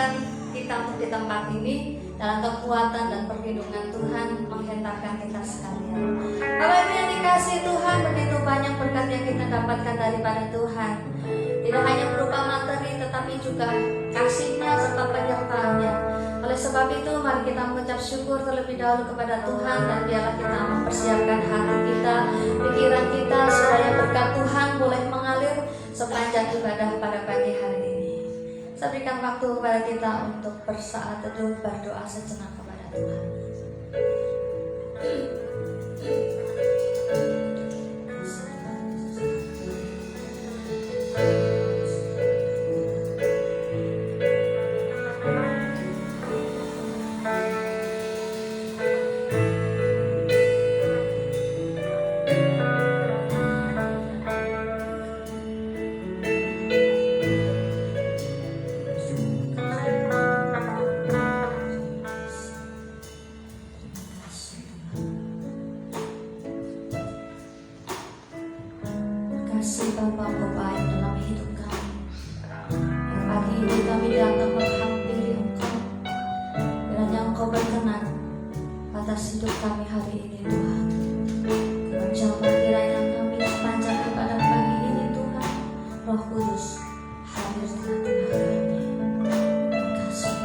menyertakan kita untuk di tempat ini. Dalam kekuatan dan perlindungan Tuhan menghentakkan kita sekalian. Bapak Ibu yang dikasihi Tuhan, begitu banyak berkat yang kita dapatkan daripada Tuhan. Tidak hanya berupa materi, tetapi juga kasih-Nya serta penyertaannya. Oleh sebab itu, mari kita mengucap syukur terlebih dahulu kepada Tuhan, dan biarlah kita mempersiapkan hati kita, pikiran kita, supaya berkat Tuhan boleh mengalir sepanjang ibadah pada pagi hari ini. Saya berikan waktu kepada kita untuk bersaat teduh, berdoa sejenak kepada Tuhan. Kasih Bapa Engkau baik dalam hidup kami. Pagi ini kami datang menghampiri Engkau. Kiranya Engkau berkenan atas hidup kami hari ini Tuhan. Menjawab kiranya kami sepanjang ibadah pagi ini Tuhan. Roh Kudus hadir di tengah-tengah kami. Terima kasih.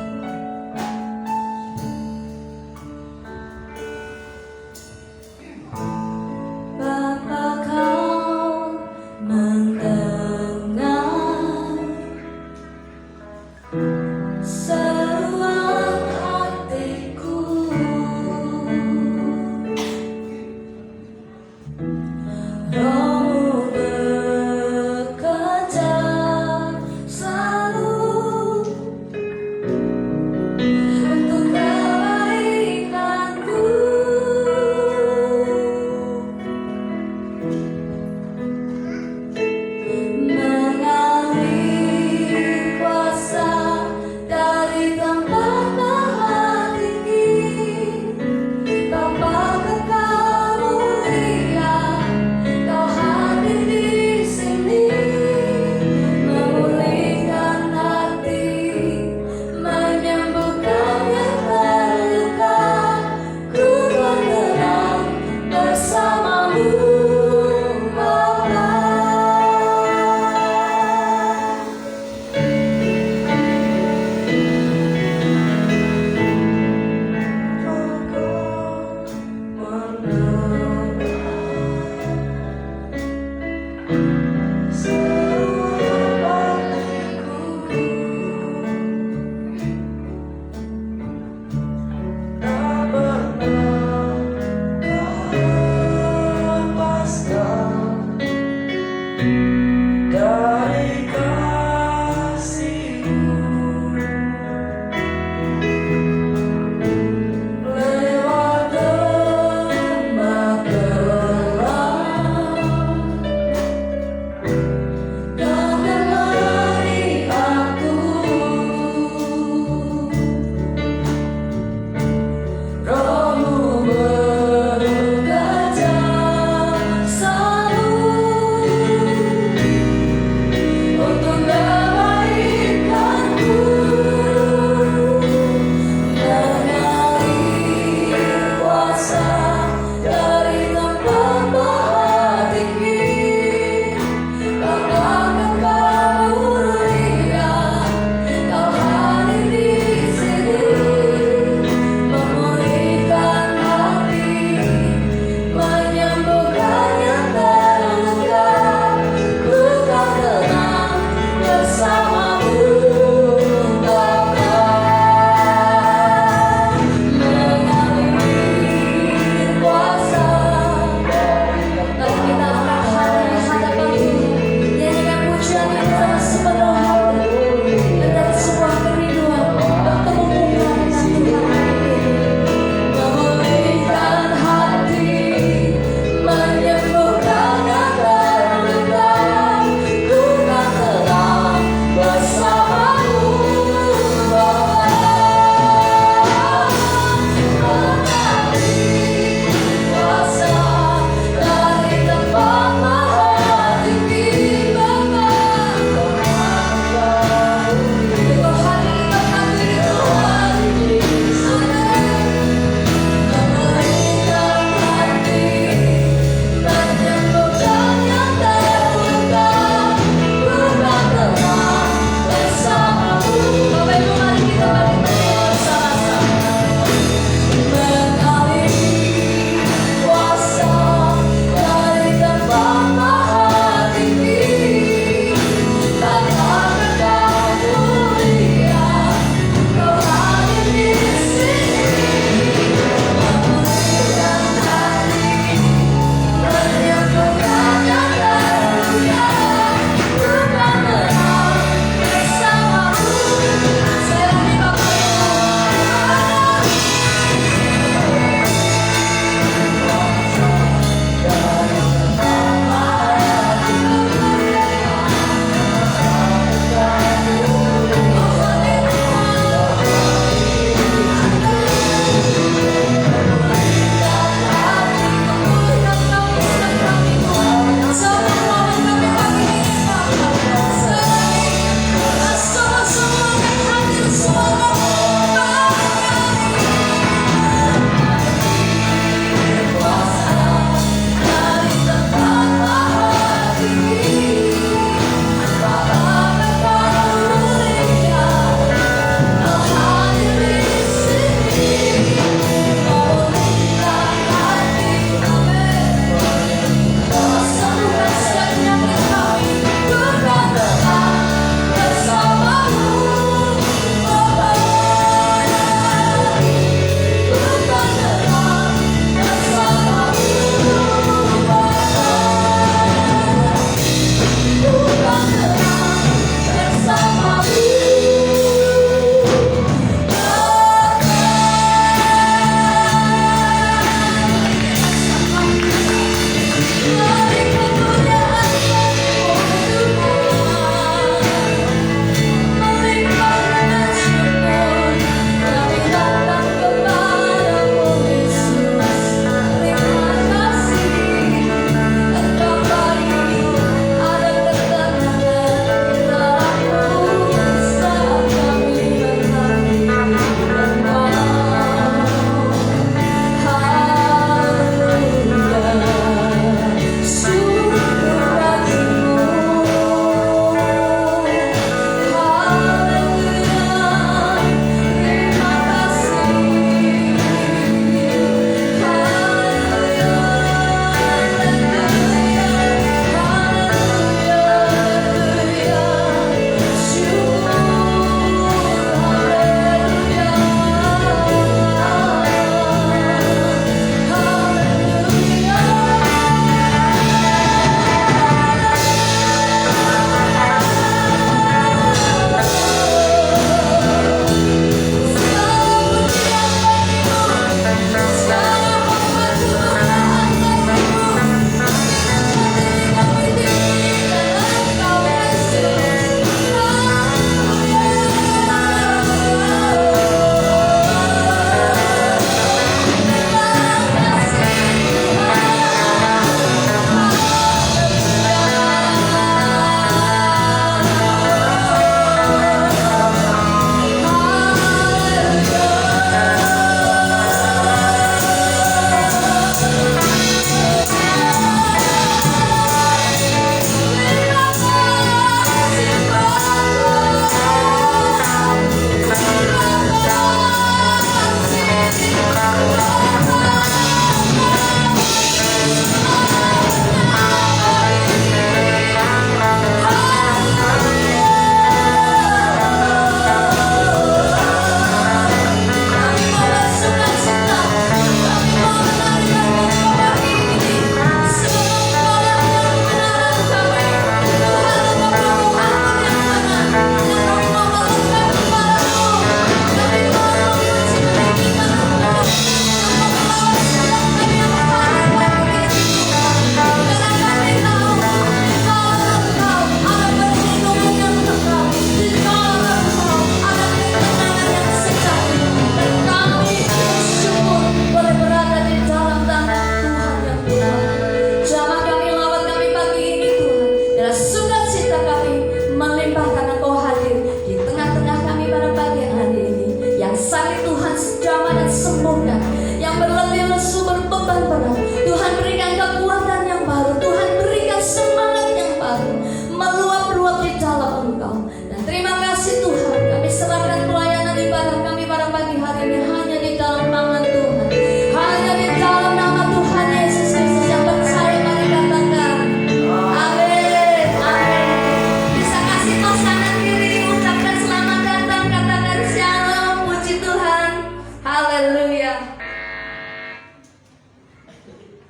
Bapa Kau mendengar seruan hatiku,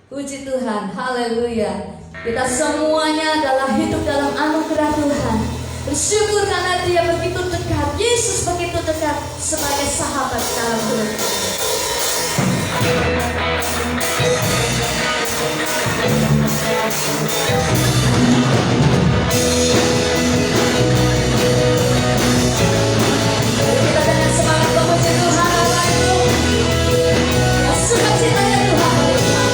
Puji Tuhan, haleluya. Kita semuanya adalah hidup dalam anugerah Tuhan. Bersyukur karena Dia begitu dekat, Yesus begitu dekat sebagai sahabat dalam hidup. Kita dengan semangat memuji Tuhan Allah itu. Ya, sukacitanya Tuhan berikan.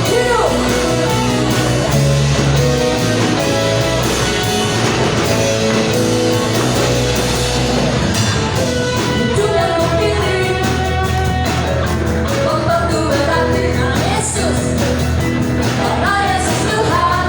Hidup. Hidup yang memilih membantu berarti Yesus. Karena Yesus Tuhan.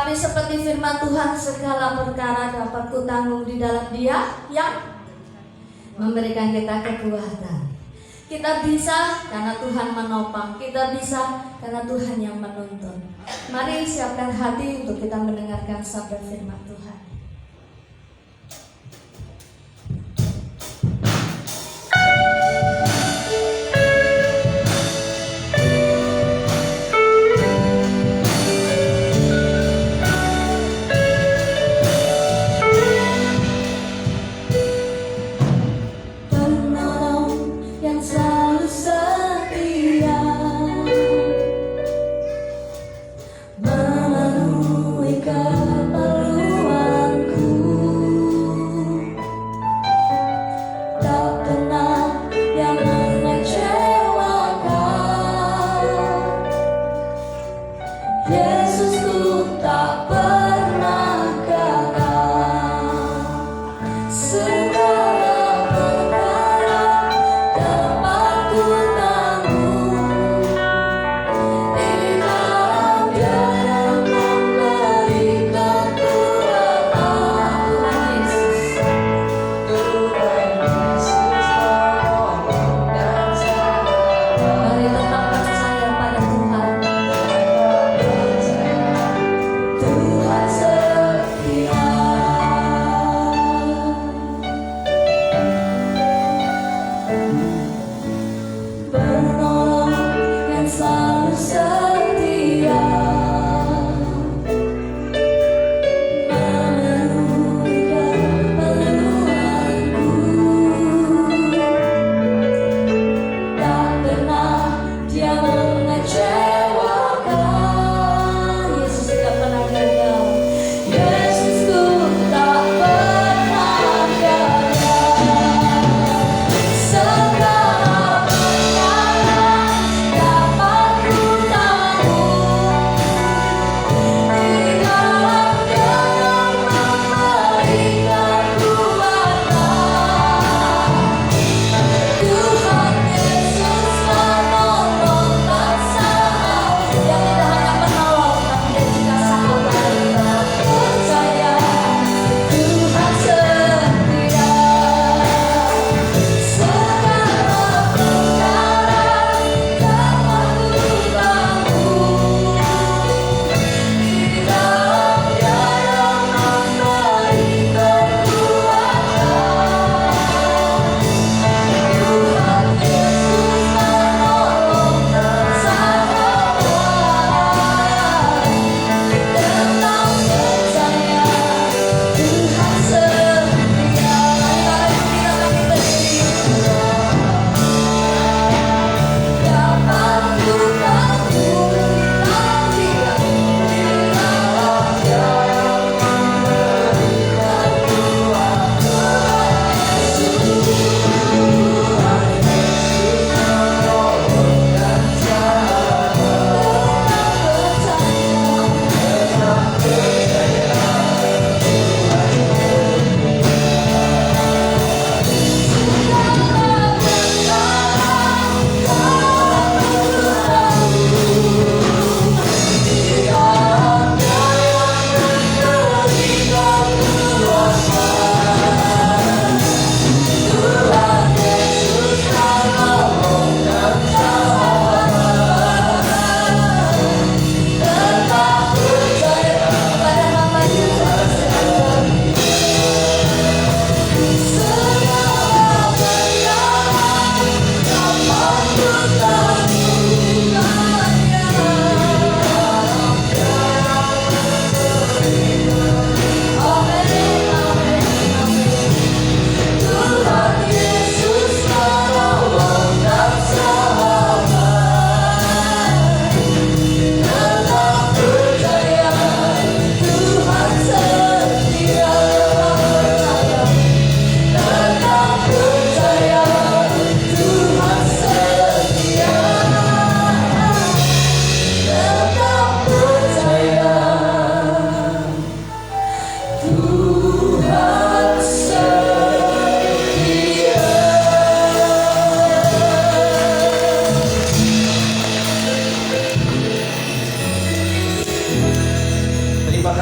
Tetapi seperti firman Tuhan, segala perkara dapat kutanggung di dalam Dia yang memberikan kita kekuatan. Kita bisa karena Tuhan menopang, kita bisa karena Tuhan yang menuntun. Mari siapkan hati untuk kita mendengarkan sabda firman Tuhan. Memenuhi keperluan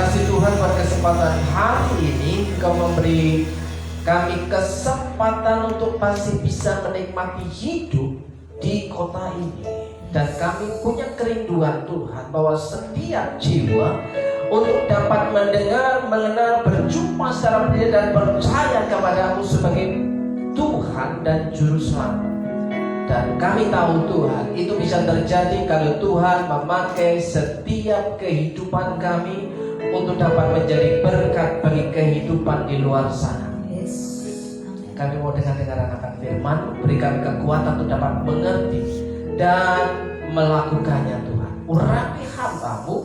kasih Tuhan, pada kesempatan hari ini Engkau memberi kami kesempatan untuk masih bisa menikmati hidup di kota ini. Dan kami punya kerinduan Tuhan bahwa setiap jiwa untuk dapat mendengar, mengenal, berjumpa secara pribadi dan percaya kepadamu sebagai Tuhan dan Juru Selamat. Dan kami tahu Tuhan, itu bisa terjadi kalau Tuhan memakai setiap kehidupan kami untuk dapat menjadi berkat bagi kehidupan di luar sana. Kami mau dengar akan firman, berikan kekuatan untuk dapat mengerti dan melakukannya Tuhan. Urapi hamba-Mu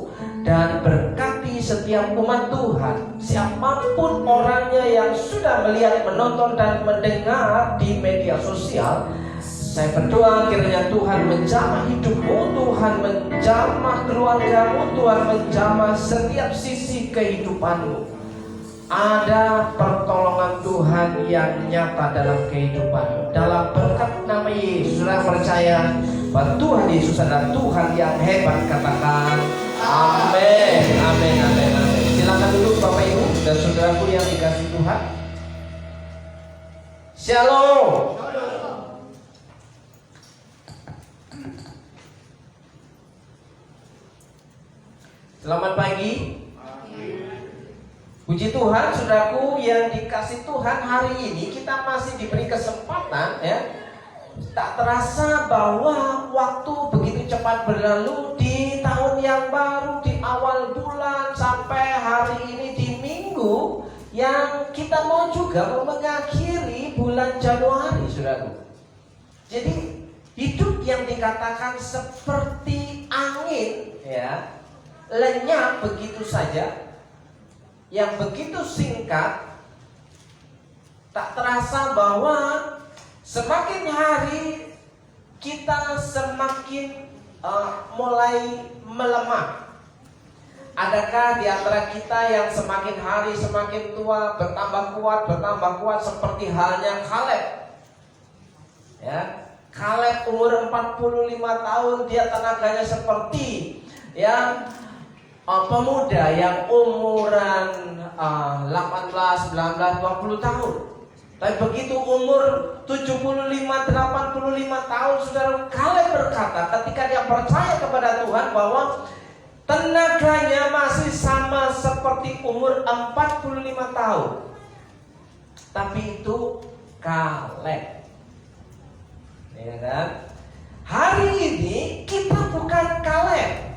dan berkati setiap umat Tuhan, siapapun orangnya yang sudah melihat, menonton dan mendengar di media sosial. Saya berdoa kiranya Tuhan menjamah hidupmu, Tuhan menjamah keluargamu, Tuhan menjamah setiap sisi kehidupanmu. Ada pertolongan Tuhan yang nyata dalam kehidupanmu. Dalam berkat nama Yesus, saudara percaya bahwa Tuhan Yesus adalah Tuhan yang hebat. Katakan amin, amin, amin, amin. Silakan duduk Bapak Ibu dan saudaraku yang dikasihi Tuhan. Shalom. Selamat pagi. Puji Tuhan, saudaraku yang dikasih Tuhan, hari ini kita masih diberi kesempatan ya. Tak terasa bahwa waktu begitu cepat berlalu di tahun yang baru, di awal bulan sampai hari ini di minggu yang kita mau juga mengakhiri bulan Januari, saudaraku. Jadi hidup yang dikatakan seperti angin ya, lenyap begitu saja, yang begitu singkat, tak terasa bahwa semakin hari kita semakin mulai melemah. Adakah di antara kita yang semakin hari semakin tua, bertambah kuat seperti halnya Kaleb? Ya, Kaleb umur 45 tahun, dia tenaganya seperti yang pemuda yang umuran 18, 19, 20 tahun. Tapi begitu umur 75, 85 tahun, saudara, Kaleb berkata ketika dia percaya kepada Tuhan bahwa tenaganya masih sama seperti umur 45 tahun. Tapi itu Kaleb, ya kan? Hari ini kita bukan Kaleb,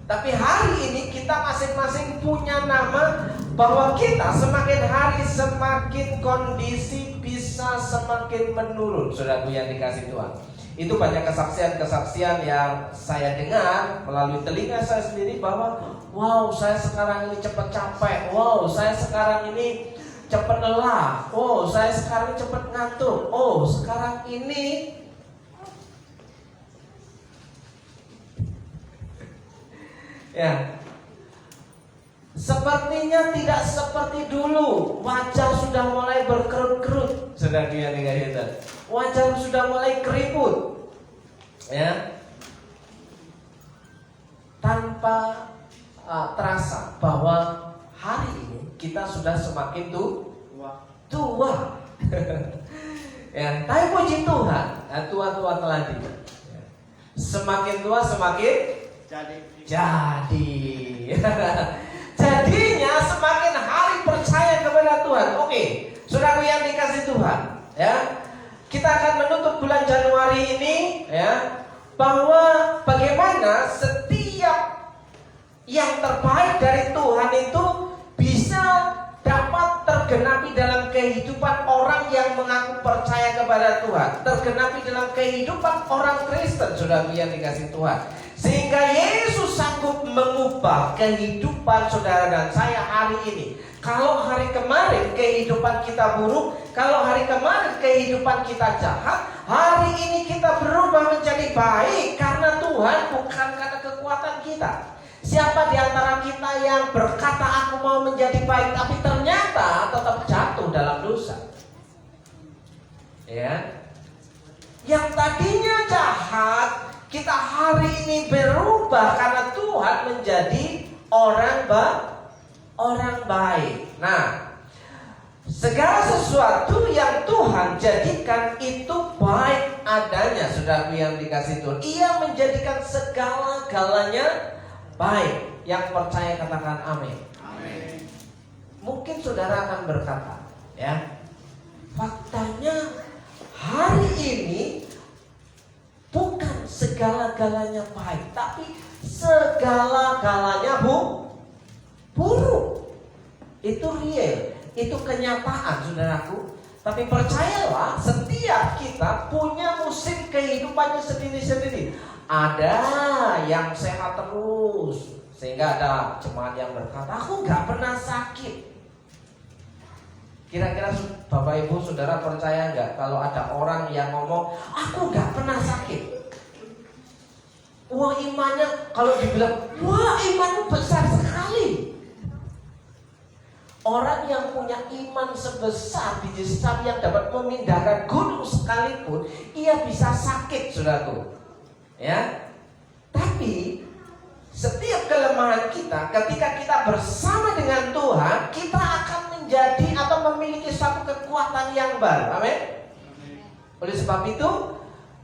tapi hari ini kita masing-masing punya nama, bahwa kita semakin hari semakin kondisi bisa semakin menurun. Saudaraku yang dikasih Tuhan, itu banyak kesaksian-kesaksian yang saya dengar melalui telinga saya sendiri bahwa wow, saya sekarang ini cepat capek, wow, saya sekarang ini cepat lelah, oh, saya sekarang cepat ngantuk, oh, sekarang ini ya, sepertinya tidak seperti dulu. Wajah sudah mulai berkerut-kerut. Saudara yang dikasih Tuhan, wajah sudah mulai keriput, ya, tanpa terasa bahwa hari ini kita sudah semakin tua. Ya, tapi puji Tuhan, tua-tua telah tiba. Semakin tua semakin jadi. Jadinya semakin hari percaya kepada Tuhan. Oke, saudara yang dikasih Tuhan, ya, kita akan menutup bulan Januari ini, ya, bahwa bagaimana setiap yang terbaik dari Tuhan itu bisa dapat tergenapi dalam kehidupan orang yang mengaku percaya kepada Tuhan, tergenapi dalam kehidupan orang Kristen, saudara yang dikasih Tuhan, sehingga Yesus sanggup mengubah kehidupan saudara dan saya hari ini. Kalau hari kemarin kehidupan kita buruk, kalau hari kemarin kehidupan kita jahat, hari ini kita berubah menjadi baik karena Tuhan, bukan karena kekuatan kita. Siapa di antara kita yang berkata aku mau menjadi baik tapi ternyata tetap jatuh dalam dosa? Ya, yang tadinya jahat, kita hari ini berubah karena Tuhan menjadi orang baik. Nah, segala sesuatu yang Tuhan jadikan itu baik adanya, saudaraku yang dikasih Tuhan. Ia menjadikan segala-galanya baik. Yang percaya katakan amin. Amin. Mungkin saudara akan berkata, ya, faktanya hari ini bukan segala-galanya baik, tapi segala-galanya buruk. Itu real, itu kenyataan, saudaraku. Tapi percayalah, setiap kita punya musim kehidupannya sendiri-sendiri. Ada yang sehat terus, sehingga ada jemaat yang berkata, aku gak pernah sakit. Kira-kira Bapak Ibu Saudara percaya gak kalau ada orang yang ngomong, aku gak pernah sakit? Wah, imannya, kalau dibilang, wah, imanmu besar sekali. Orang yang punya iman sebesar biji sawi yang dapat memindahkan gunung sekalipun, ia bisa sakit, saudaraku. Ya, tapi setiap kelemahan kita, ketika kita bersama dengan Tuhan, kita akan menjadi atau memiliki satu kekuatan yang baru. Amin. Oleh sebab itu,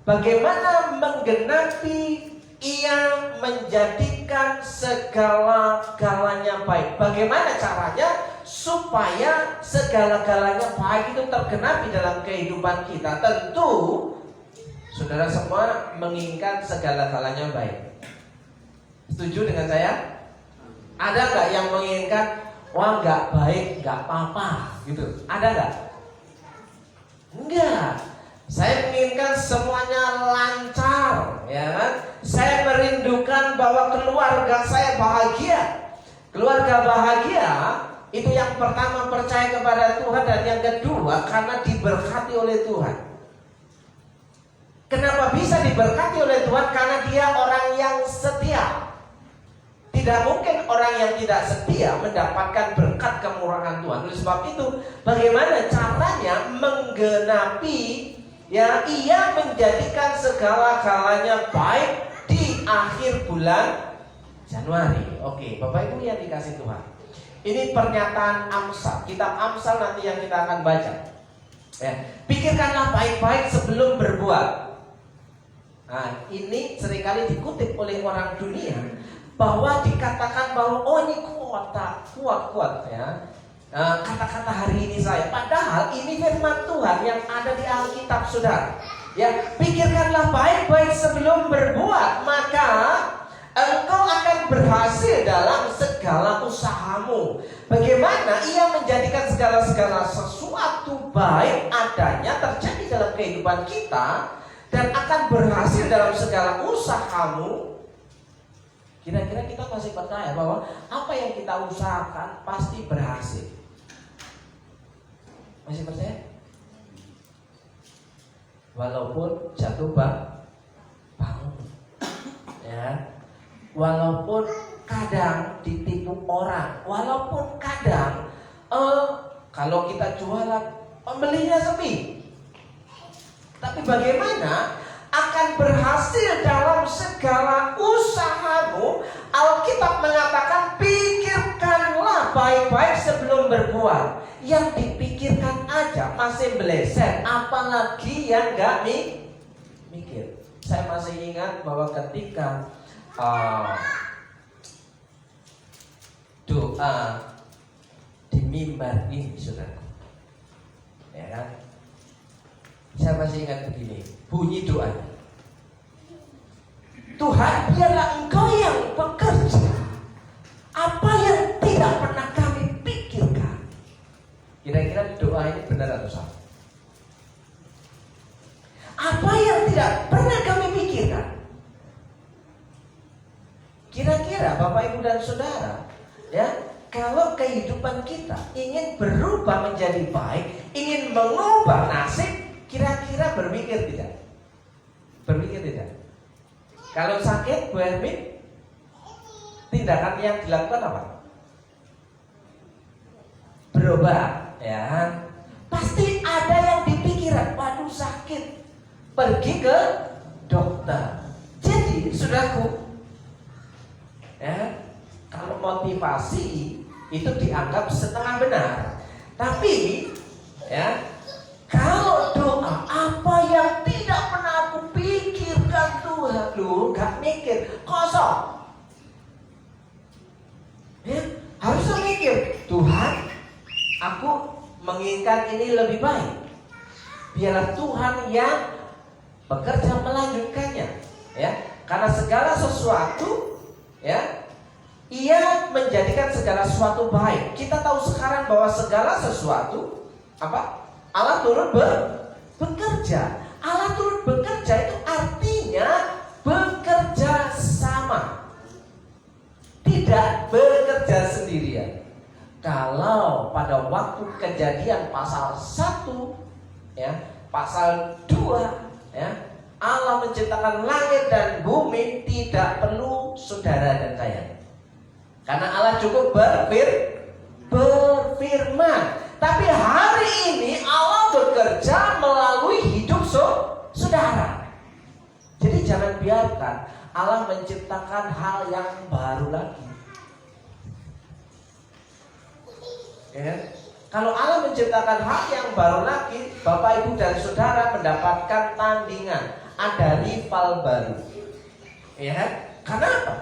bagaimana menggenapi ia menjadikan segala-galanya baik? Bagaimana caranya supaya segala-galanya baik itu tergenapi dalam kehidupan kita? Tentu saudara semua menginginkan segala-galanya baik. Setuju dengan saya? Ada nggak yang menginginkan, wah nggak baik, nggak apa-apa gitu? Ada nggak? Enggak. Saya menginginkan semuanya lancar, ya kan? Saya merindukan bahwa keluarga saya bahagia. Keluarga bahagia itu yang pertama percaya kepada Tuhan, dan yang kedua karena diberkati oleh Tuhan. Kenapa bisa diberkati oleh Tuhan? Karena dia orang yang setia. Tidak mungkin orang yang tidak setia mendapatkan berkat kemurahan Tuhan. Oleh sebab itu, bagaimana caranya menggenapi, ya, ia menjadikan segala-galanya baik di akhir bulan Januari. Oke, Bapak Ibu yang dikasih Tuhan, ini pernyataan Amsal, kitab Amsal nanti yang kita akan baca. Ya, pikirkanlah baik-baik sebelum berbuat. Nah, ini seringkali dikutip oleh orang dunia, bahwa dikatakan bahwa oh ini kuat ya. Kata-kata hari ini saya, padahal ini firman Tuhan yang ada di Alkitab, saudara. Ya, pikirkanlah baik-baik sebelum berbuat, maka engkau akan berhasil dalam segala usahamu. Bagaimana ia menjadikan segala sesuatu baik adanya terjadi dalam kehidupan kita dan akan berhasil dalam segala usahamu. Kira-kira kita masih percaya bahwa apa yang kita usahakan pasti berhasil? Masih percaya? Walaupun jatuh bangun, ya. Walaupun kadang ditipu orang, walaupun kadang kalau kita jualan pembelinya sepi, tapi bagaimana akan berhasil dalam segala usahamu? Alkitab mengatakan pikirkanlah baik-baik sebelum berbuat. Yang dipikirkan aja masih meleset, apalagi yang gak mikir. Saya masih ingat bahwa ketika doa di mimbar ini, saudara, ya kan? Saya masih ingat begini, bunyi doanya. Tuhan, biarlah engkau yang bekerja apa yang tidak pernah kami pikirkan. Kira-kira doa ini benar atau salah? Apa yang tidak pernah kami pikirkan. Kira-kira Bapak Ibu dan Saudara, ya, kalau kehidupan kita ingin berubah menjadi baik, ingin mengubah nasib, kira-kira berpikir tidak? Berpikir tidak? Kalau sakit, Bu Hermin, tindakan yang dilakukan apa? Berobat, ya. Pasti ada yang dipikiran, waduh sakit, pergi ke dokter. Jadi, saudaraku, ya, Kalau motivasi itu dianggap setengah benar. Tapi ya, kalau doa, apa yang tidak pernah aku pikirkan Tuhan, lu gak mikir, kosong. Ya, harusnya mikir, Tuhan, aku menginginkan ini lebih baik. Biarlah Tuhan yang bekerja melanjutkannya. Ya, karena segala sesuatu, ya, Ia menjadikan segala sesuatu baik. Kita tahu sekarang bahwa segala sesuatu apa? Allah turut bekerja. Allah turut bekerja itu artinya bekerja sama, tidak bekerja sendirian. Kalau pada waktu Kejadian pasal 1, ya, pasal 2, ya, Allah menciptakan langit dan bumi, tidak perlu saudara dan saya. Karena Allah cukup berfirman. Tapi hari ini Allah bekerja melalui hidup saudara. Jadi jangan biarkan Allah menciptakan hal yang baru lagi. Ya. Kalau Allah menciptakan hal yang baru lagi, Bapak, Ibu, dan Saudara mendapatkan tandingan. Ada rival baru. Ya. Karena apa?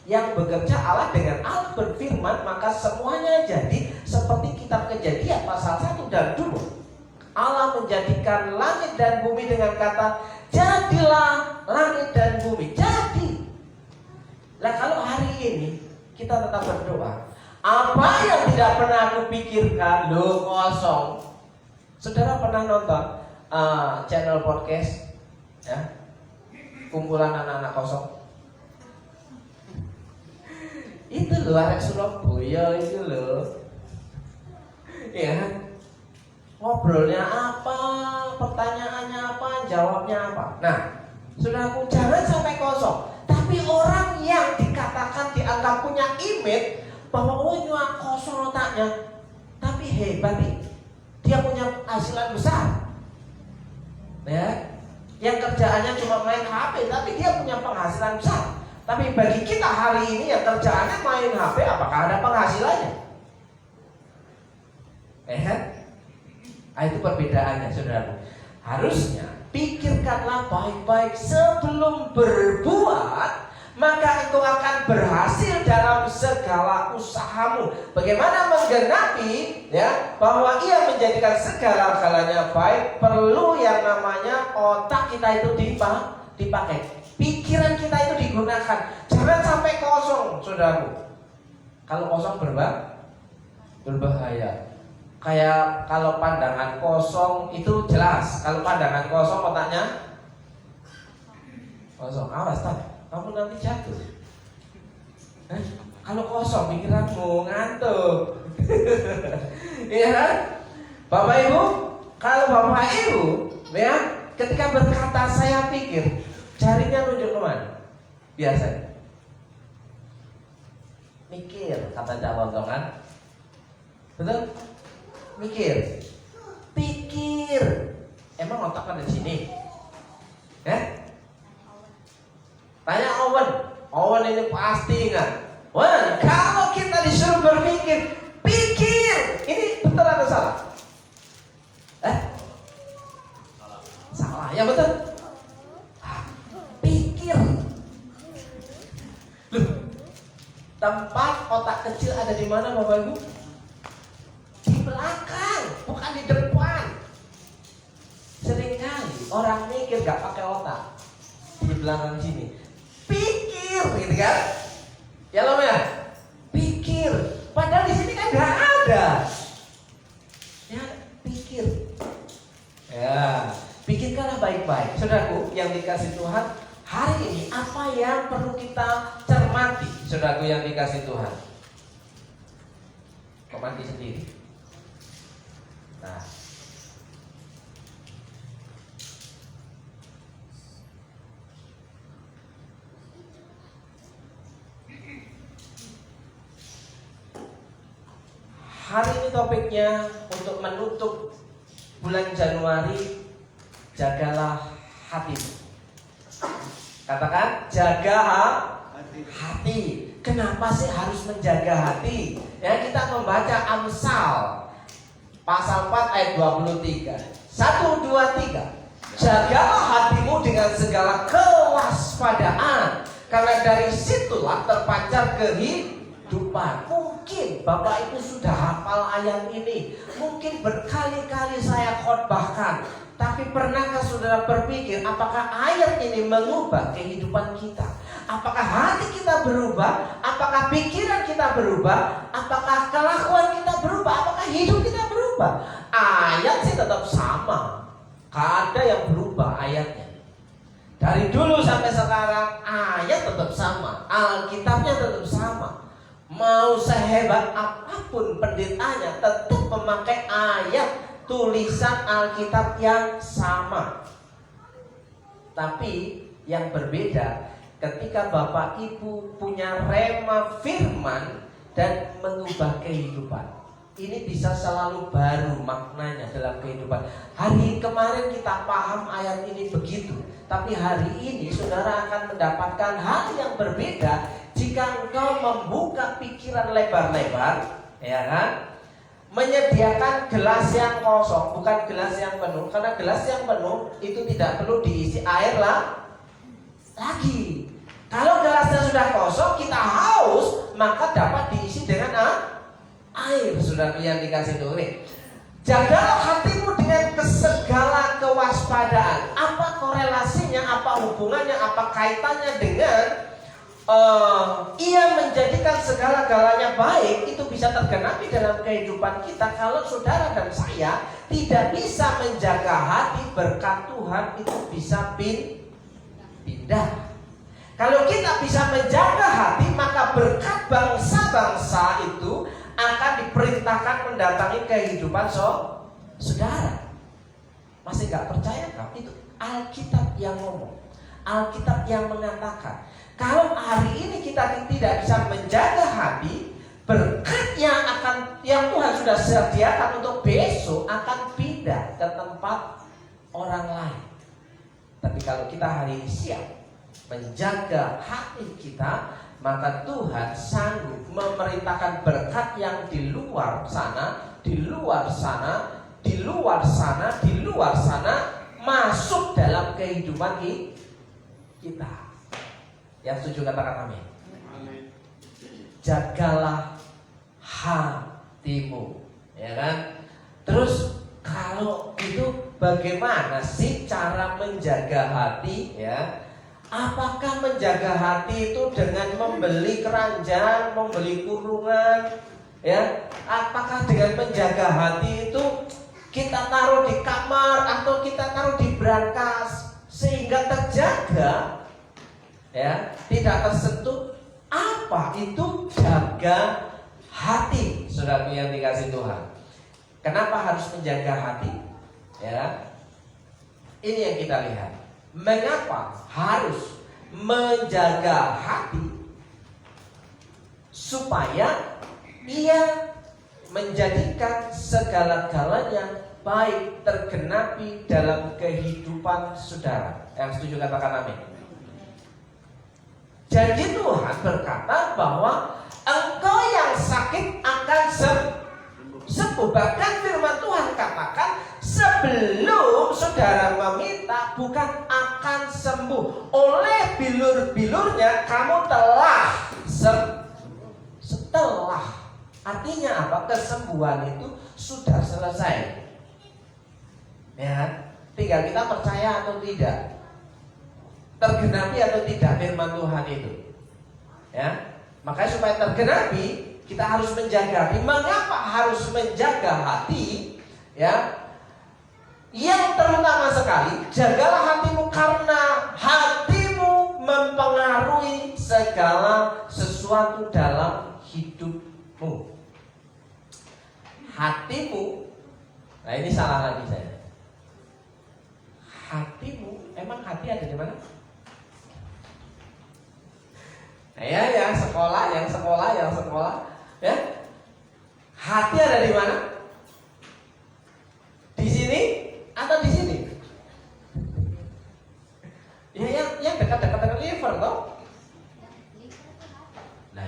Yang bekerja Allah, dengan Allah berfirman, maka semuanya jadi seperti kitab Kejadian pasal 1 dan 2. Allah menjadikan langit dan bumi dengan kata, jadilah langit dan bumi. Jadi. Nah, kalau hari ini kita tetap berdoa, apa yang tidak pernah aku pikirkan, lo kosong. Saudara pernah nonton channel podcast, ya, kumpulan anak-anak kosong? Itu loh, anak Surabaya itu loh. Ya, ngobrolnya apa, pertanyaannya apa, jawabnya apa. Nah, saudaraku, jangan sampai kosong. Tapi orang yang dikatakan dianggap punya image bahwa oh cuma kosong otaknya, tapi hebat nih, dia punya hasilan besar. Ya, yang kerjaannya cuma main HP, tapi dia punya penghasilan besar. Tapi bagi kita hari ini yang kerjaannya main HP, apakah ada penghasilannya? Itu perbedaannya, saudara. Harusnya pikirkanlah baik-baik sebelum berbuat, maka engkau akan berhasil dalam segala usahamu. Bagaimana menggenapi, ya, bahwa Ia menjadikan segala-galanya baik, perlu yang namanya otak kita itu dipakai. Pikiran kita itu digunakan. Jangan sampai kosong, saudaraku. Kalau kosong berbahaya. Kayak kalau pandangan kosong itu jelas. Kalau pandangan kosong otaknya kosong. Awas tak, kamu nanti jatuh. Kalau kosong pikiranmu ngantuk. Iya kan? Bapak Ibu, kalau Bapak Ibu, ya, ketika berkata saya pikir, jarinya nunjuk kemana? Biasanya mikir, kata Jawa kan? Betul? Mikir, pikir. Emang otak ada di sini? Tanya Owen ini pasti ingat. Wah, kalau kita disuruh berpikir, pikir. Ini betul atau salah? Salah, ya betul. Pikir. Loh, tempat otak kecil ada di mana, Bapak Ibu? Di belakang, bukan di depan. Seringkali orang mikir gak pakai otak. Di belakang sini. Pikir, gitu kan? Ya loh ya. Pikir. Padahal di sini kan gak ada. Ya, pikir. Ya, pikirkanlah baik-baik. Saudaraku yang dikasih Tuhan, hari ini apa yang perlu kita cermati, saudaraku yang dikasih Tuhan? Kau mandi sendiri. Nah, hari ini topiknya untuk menutup bulan Januari, jagalah hatimu. Katakan, jaga hati. Kenapa sih harus menjaga hati? Ya, kita membaca Amsal pasal 4 ayat 23. 1, 2, 3. Jagalah hatimu dengan segala kewaspadaan, karena dari situlah terpancar kehidupan. Mungkin Bapak Ibu sudah hafal ayat ini, mungkin berkali-kali saya khotbahkan, tapi pernahkah saudara berpikir apakah ayat ini mengubah kehidupan kita? Apakah hati kita berubah? Apakah pikiran kita berubah? Apakah kelakuan kita berubah? Apakah hidup kita berubah? Ayat sih tetap sama, gak ada yang berubah ayatnya. Dari dulu sampai sekarang ayat tetap sama, Alkitabnya tetap sama. Mau sehebat apapun pendetanya, tetap memakai ayat tulisan Alkitab yang sama. Tapi yang berbeda ketika Bapak Ibu punya rema firman dan mengubah kehidupan. Ini bisa selalu baru maknanya dalam kehidupan. Hari kemarin kita paham ayat ini begitu, tapi hari ini saudara akan mendapatkan hal yang berbeda jika engkau membuka pikiran lebar-lebar, ya kan? Menyediakan gelas yang kosong, bukan gelas yang penuh. Karena gelas yang penuh itu tidak perlu diisi air lagi. Kalau gelasnya sudah kosong, kita haus, maka dapat diisi dengan air. Saudara yang dikasih Tuhan, jagalah hatimu dengan segala kewaspadaan. Apa korelasinya, apa hubungannya, apa kaitannya dengan ia menjadikan segala-galanya baik? Itu bisa tergenapi dalam kehidupan kita kalau saudara dan saya tidak bisa menjaga hati, berkat Tuhan itu bisa pindah. Kalau kita bisa menjaga hati, maka berkat bangsa-bangsa itu akan diperintahkan mendatangi kehidupan saudara. Masih gak percaya kan? Itu Alkitab yang ngomong, Alkitab yang mengatakan. Kalau hari ini kita tidak bisa menjaga hati, berkat yang Tuhan sudah sediakan untuk besok akan pindah ke tempat orang lain. Tapi kalau kita hari ini siap menjaga hati kita, maka Tuhan sanggup memerintahkan berkat yang di luar sana, di luar sana, di luar sana, di luar sana masuk dalam kehidupan kita. Yang setuju katakan amin. Jagalah hatimu, ya kan? Terus kalau itu bagaimana sih cara menjaga hati, ya? Apakah menjaga hati itu dengan membeli keranjang, membeli kurungan, ya? Apakah dengan menjaga hati itu kita taruh di kamar atau kita taruh di brankas sehingga terjaga, ya, tidak tersentuh? Apa itu jaga hati, saudara yang dikasih Tuhan? Kenapa harus menjaga hati? Ya, ini yang kita lihat. Mengapa harus menjaga hati? Supaya ia menjadikan segala-galanya baik tergenapi dalam kehidupan saudara. Yang setuju katakan amin. Jadi Tuhan berkata bahwa engkau yang sakit akan sembuh. Bahkan firman Tuhan katakan sebelum saudara meminta bukan akan sembuh, oleh bilur-bilurnya kamu telah setelah. Artinya apa? Kesembuhan itu sudah selesai. Ya, tinggal kita percaya atau tidak, tergenapi atau tidak firman Tuhan itu. Ya, makanya supaya tergenapi kita harus menjaga hati. Mengapa harus menjaga hati? Ya, yang terutama sekali, jagalah hatimu karena hatimu mempengaruhi segala sesuatu dalam hidupmu. Hatimu, nah ini salah lagi saya. Hatimu, emang hati ada di mana? Nah, ya, yang sekolah, ya. Hati ada di mana? Di sini atau di sini? Ya, yang dekat-dekat liver toh. Nah,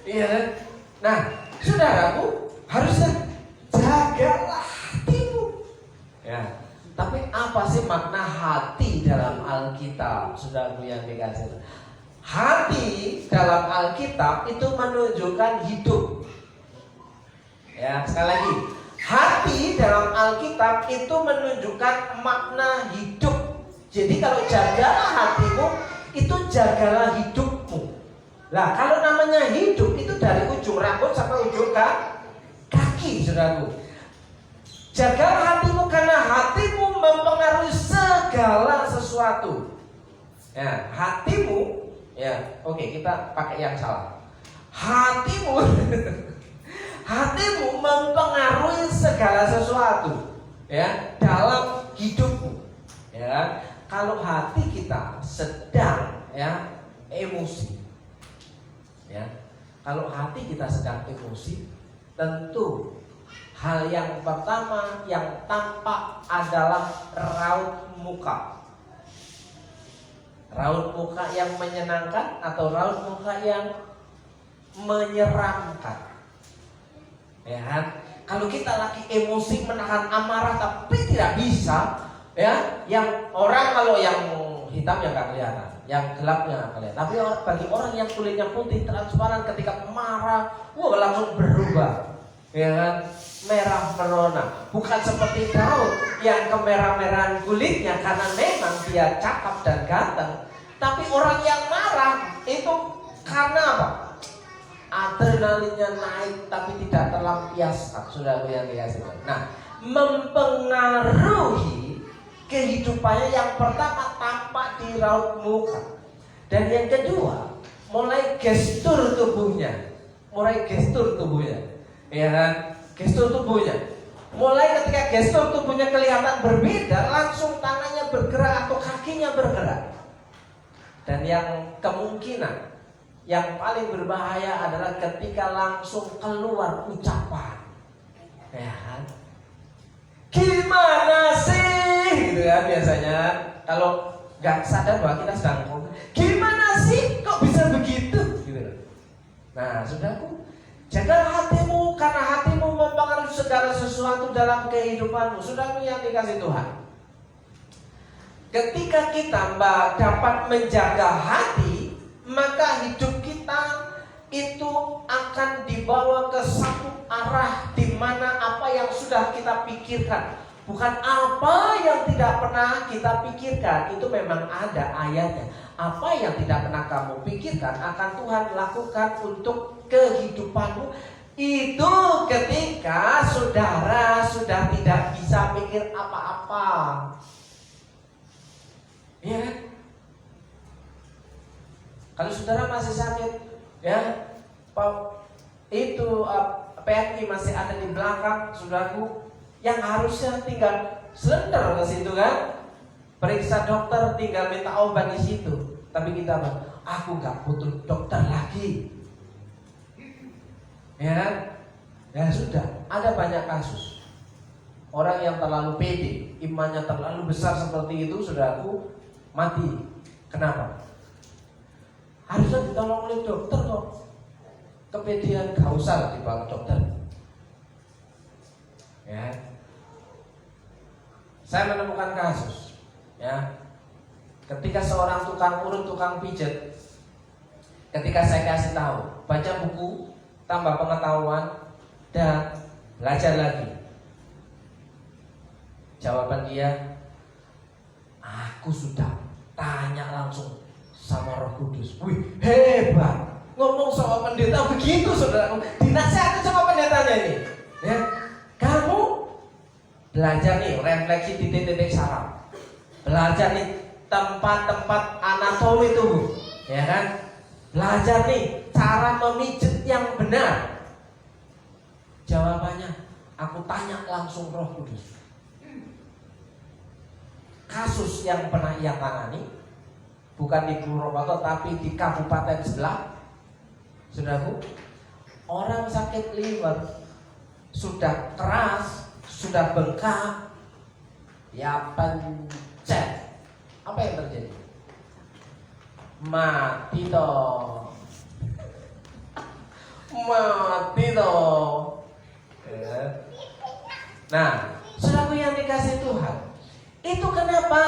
Iya kan? Nah, saudaraku, harusnya jagalah hatimu. Ya. Tapi apa sih makna hati dalam Alkitab? Saudaraku yang dikasih. Hati dalam Alkitab itu menunjukkan hidup. Ya, sekali lagi. Hati dalam Alkitab itu menunjukkan makna hidup. Jadi kalau jagalah hatimu, itu jagalah hidupmu. Lah, kalau namanya hidup itu dari ujung rambut sampai ujung kaki, saudaraku. Jagalah hatimu karena hatimu mempengaruhi segala sesuatu. Ya, hatimu, ya, oke, kita pakai yang salah. Hatimu, hatimu mempengaruhi segala sesuatu, ya, dalam hidupmu. Ya, kalau hati kita sedang, ya, emosi. Ya, kalau hati kita sedang emosi, tentu hal yang pertama yang tampak adalah raut muka. Raut muka yang menyenangkan atau raut muka yang menyeramkan. Ya kan? Kalau kita lagi emosi menahan amarah tapi tidak bisa, ya, yang orang kalau yang hitam ya nggak kelihatan, yang gelapnya nggak kelihatan. Tapi bagi orang yang kulitnya putih transparan ketika marah, wah langsung berubah, ya kan? Merah merona. Bukan seperti Daud yang kemerah-merahan kulitnya karena memang dia cakap dan ganteng. Tapi orang yang marah itu karena apa? Adrenalinnya naik tapi tidak terlampiaskan. Sudah yang dikasih. Nah, mempengaruhi kehidupannya yang pertama tampak di raut muka. Dan yang kedua, mulai gestur tubuhnya. Ya kan? Gestur tubuhnya. Mulai ketika gestur tubuhnya kelihatan berbeda, langsung tangannya bergerak atau kakinya bergerak. Dan yang kemungkinan yang paling berbahaya adalah ketika langsung keluar ucapan. Ya kan? Gimana sih? Gitu kan biasanya. Kalau nggak sadar bahwa kita sedang ngomong, gimana sih? Kok bisa begitu? Gitu. Nah, saudaraku, jagalah hatimu karena hatimu mempengaruhi segala sesuatu dalam kehidupanmu. Saudaraku yang dikasih Tuhan. Ketika kita dapat menjaga hati, maka hidup kita itu akan dibawa ke satu arah di mana apa yang sudah kita pikirkan, bukan apa yang tidak pernah kita pikirkan. Itu memang ada ayatnya. Apa yang tidak pernah kamu pikirkan akan Tuhan lakukan untuk kehidupanmu. Itu ketika saudara sudah tidak bisa pikir apa-apa. Ya kan? Kalau saudara masih sakit, ya, itu PMI masih ada di belakang, saudaraku, yang harusnya tinggal selender ke situ kan, periksa dokter, tinggal minta obat di situ. Tapi kita bilang, aku nggak butuh dokter lagi. Ya kan? Ya sudah, ada banyak kasus orang yang terlalu pede, imannya terlalu besar seperti itu, saudaraku, mati. Kenapa? Harusnya ditolong oleh dokter kok. Kepedean gak usah dibawa dokter. Ya. Saya menemukan kasus, ya. Ketika seorang tukang urut, tukang pijat, ketika saya kasih tahu, baca buku, tambah pengetahuan, dan belajar lagi. Jawaban dia, aku sudah tanya langsung sama Roh Kudus. Wih, hebat. Ngomong sama pendeta begitu, saudara. Dinasihati sama pendetanya ini. Ya, kamu belajar nih refleksi titik-titik saraf. Belajar nih tempat-tempat anatomi tubuh, ya kan? Belajar nih cara memijit yang benar. Jawabannya, aku tanya langsung Roh Kudus. Kasus yang pernah ia tangani bukan di Purwokerto tapi di kabupaten sebelah, saudaraku, orang sakit liver sudah keras, sudah bengkak, ya pencet. Apa yang terjadi? Mati toh. mati toh. Ya. Nah, saudaraku yang dikasih Tuhan, itu kenapa?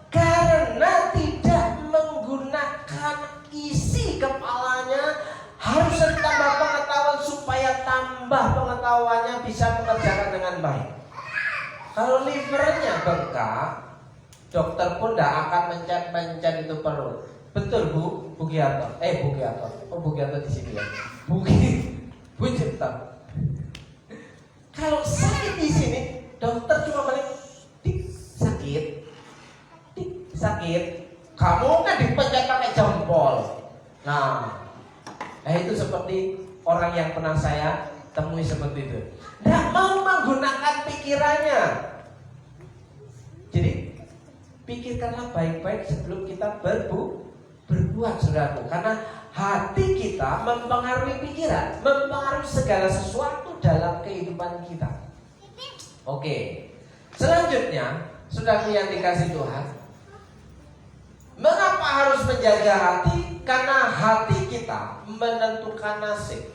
Karena tidak menggunakan isi kepalanya, harus ditambah pengetahuan supaya tambah pengetahuannya bisa mengerjakan dengan baik. Kalau livernya bengkak, dokter pun tidak akan mencet itu perut. Betul Bu Giarto? Bu Giarto. Oh Bu Giarto di sini ya. Bu Cipta. Kalau sakit di sini, dokter cuma balik, sakit. Sakit, kamu kan dipencet pakai jempol. Nah, itu seperti orang yang pernah saya temui seperti itu. Tidak mau menggunakan pikirannya. Jadi pikirkanlah baik-baik sebelum kita berbuat, saudaraku. Karena hati kita mempengaruhi pikiran, mempengaruhi segala sesuatu dalam kehidupan kita. Oke, selanjutnya, saudaraku yang dikasih Tuhan, mengapa harus menjaga hati? Karena hati kita menentukan nasib.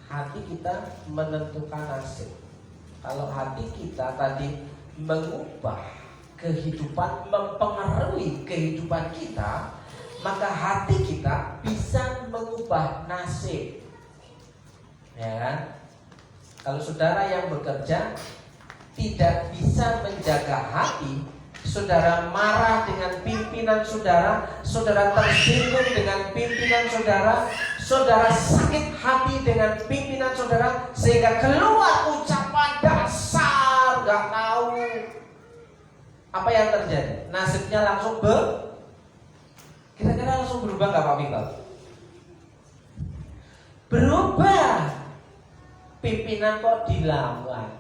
Hati kita menentukan nasib. Kalau hati kita tadi mengubah kehidupan, mempengaruhi kehidupan kita, maka hati kita bisa mengubah nasib. Ya kan? Kalau saudara yang bekerja tidak bisa menjaga hati, saudara marah dengan pimpinan saudara, saudara tersinggung dengan pimpinan saudara, saudara sakit hati dengan pimpinan saudara, sehingga keluar ucapan dasar gak tahu. Apa yang terjadi? Nasibnya langsung kira-kira langsung berubah gak Pak Vital? Berubah. Pimpinan kok dilawan,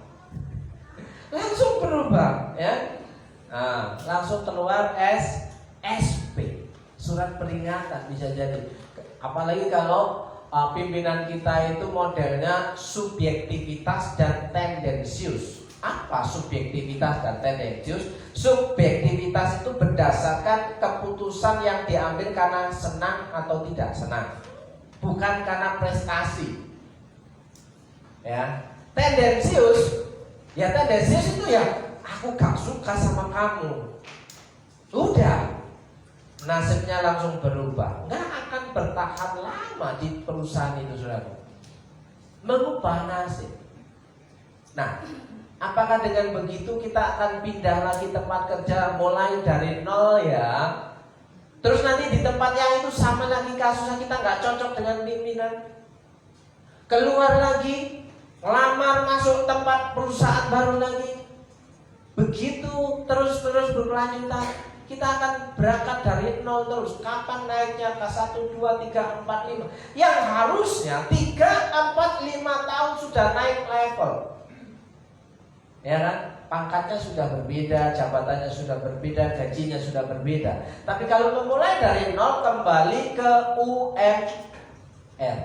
langsung berubah, ya. Nah, langsung keluar SP, surat peringatan bisa jadi. Apalagi kalau pimpinan kita itu modelnya subjektivitas dan tendensius. Apa subjektivitas dan tendensius? Subjektivitas itu berdasarkan keputusan yang diambil karena senang atau tidak senang, bukan karena prestasi. Ya, tendensius itu ya, aku gak suka sama kamu. Udah, nasibnya langsung berubah. Gak akan bertahan lama di perusahaan itu, saudara. Mengubah nasib. Nah, apakah dengan begitu kita akan pindah lagi tempat kerja mulai dari nol ya? Terus nanti di tempat yang itu sama lagi kasusnya, kita gak cocok dengan pimpinan, keluar lagi, lamar masuk tempat perusahaan baru lagi. Begitu terus berkelanjutan, kita akan berangkat dari nol terus. Kapan naiknya ke 1, 2, 3, 4, 5? Yang harusnya 3, 4, 5 tahun sudah naik level, ya kan? Pangkatnya sudah berbeda, jabatannya sudah berbeda, gajinya sudah berbeda. Tapi kalau memulai dari nol, kembali ke UMR.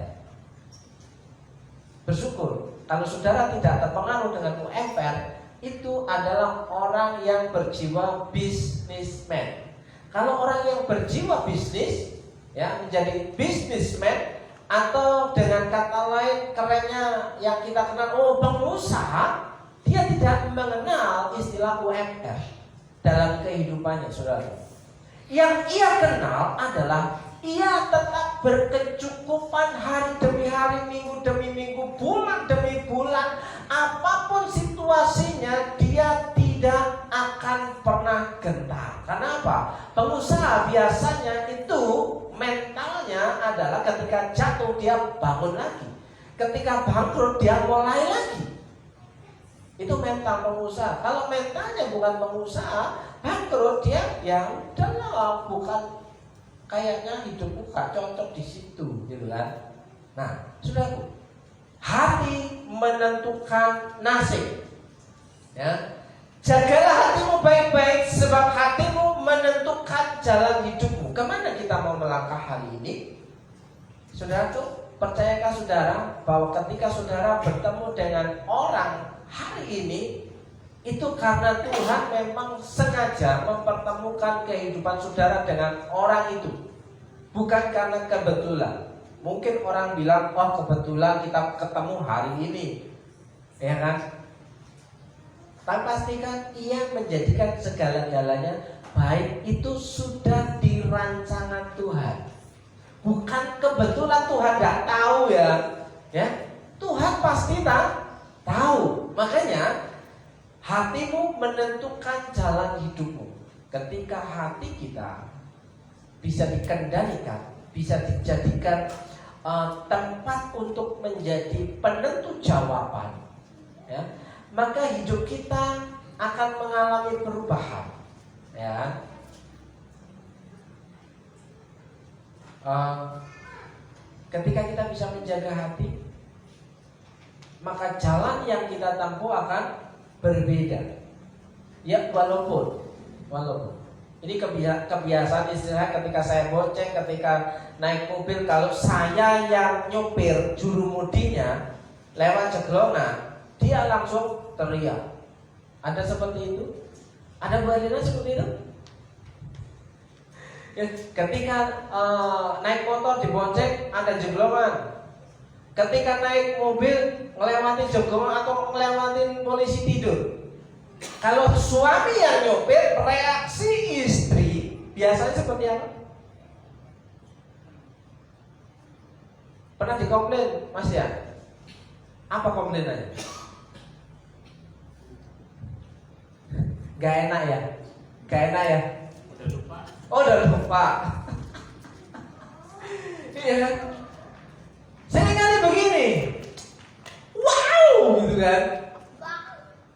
Bersyukur kalau saudara tidak terpengaruh dengan UMR, itu adalah orang yang berjiwa businessman. Kalau orang yang berjiwa bisnis, ya, menjadi businessman, atau dengan kata lain kerennya yang kita kenal, pengusaha, dia tidak mengenal istilah UMR dalam kehidupannya, saudara. Yang ia kenal adalah ia tetap berkecukupan hari demi hari, minggu demi minggu, bulan demi bulan. Apapun situasinya, dia tidak akan pernah gentar. Kenapa? Pengusaha biasanya itu mentalnya adalah ketika jatuh dia bangun lagi, ketika bangkrut dia mulai lagi. Itu mental pengusaha. Kalau mentalnya bukan pengusaha, bangkrut dia ya udahlah, bukan, kayaknya hidupku gak cocok di situ, gitu kan? Nah, saudaraku, hati menentukan nasib. Ya, jagalah hatimu baik-baik, sebab hatimu menentukan jalan hidupmu. Kemana kita mau melangkah hari ini? Saudaraku, percayakah saudara bahwa ketika saudara bertemu dengan orang hari ini, itu karena Tuhan memang sengaja mempertemukan kehidupan saudara dengan orang itu, bukan karena kebetulan. Mungkin orang bilang, wah kebetulan kita ketemu hari ini, ya kan? Tapi pastikan ia menjadikan segala-galanya baik itu sudah dirancangan Tuhan. Bukan kebetulan Tuhan nggak tahu ya. Tuhan pasti tahu. Makanya hatimu menentukan jalan hidupmu. Ketika hati kita bisa dikendalikan, bisa dijadikan tempat untuk menjadi penentu jawaban, ya, maka hidup kita akan mengalami perubahan, ya. Ketika kita bisa menjaga hati, maka jalan yang kita tempuh akan berbeda. Ya, walaupun ini kebiasaan istilah ketika saya bonceng, ketika naik mobil, kalau saya yang nyopir, jurumudinya lewat jeglongan, dia langsung teriak. Ada seperti itu? Ada Bu Alina seperti itu? Ya, ketika naik motor dibonceng ada jeglongan. Ketika naik mobil melewati jeglongan atau melewati polisi tidur. Kalau suami yang nyopir, reaksi istri biasanya seperti apa? Pernah dikomplain, Mas ya? Apa komplainannya? Gak enak ya? Udah lupa. Oh, udah lupa. Iya. Seringkali begini. Wow, gitu kan?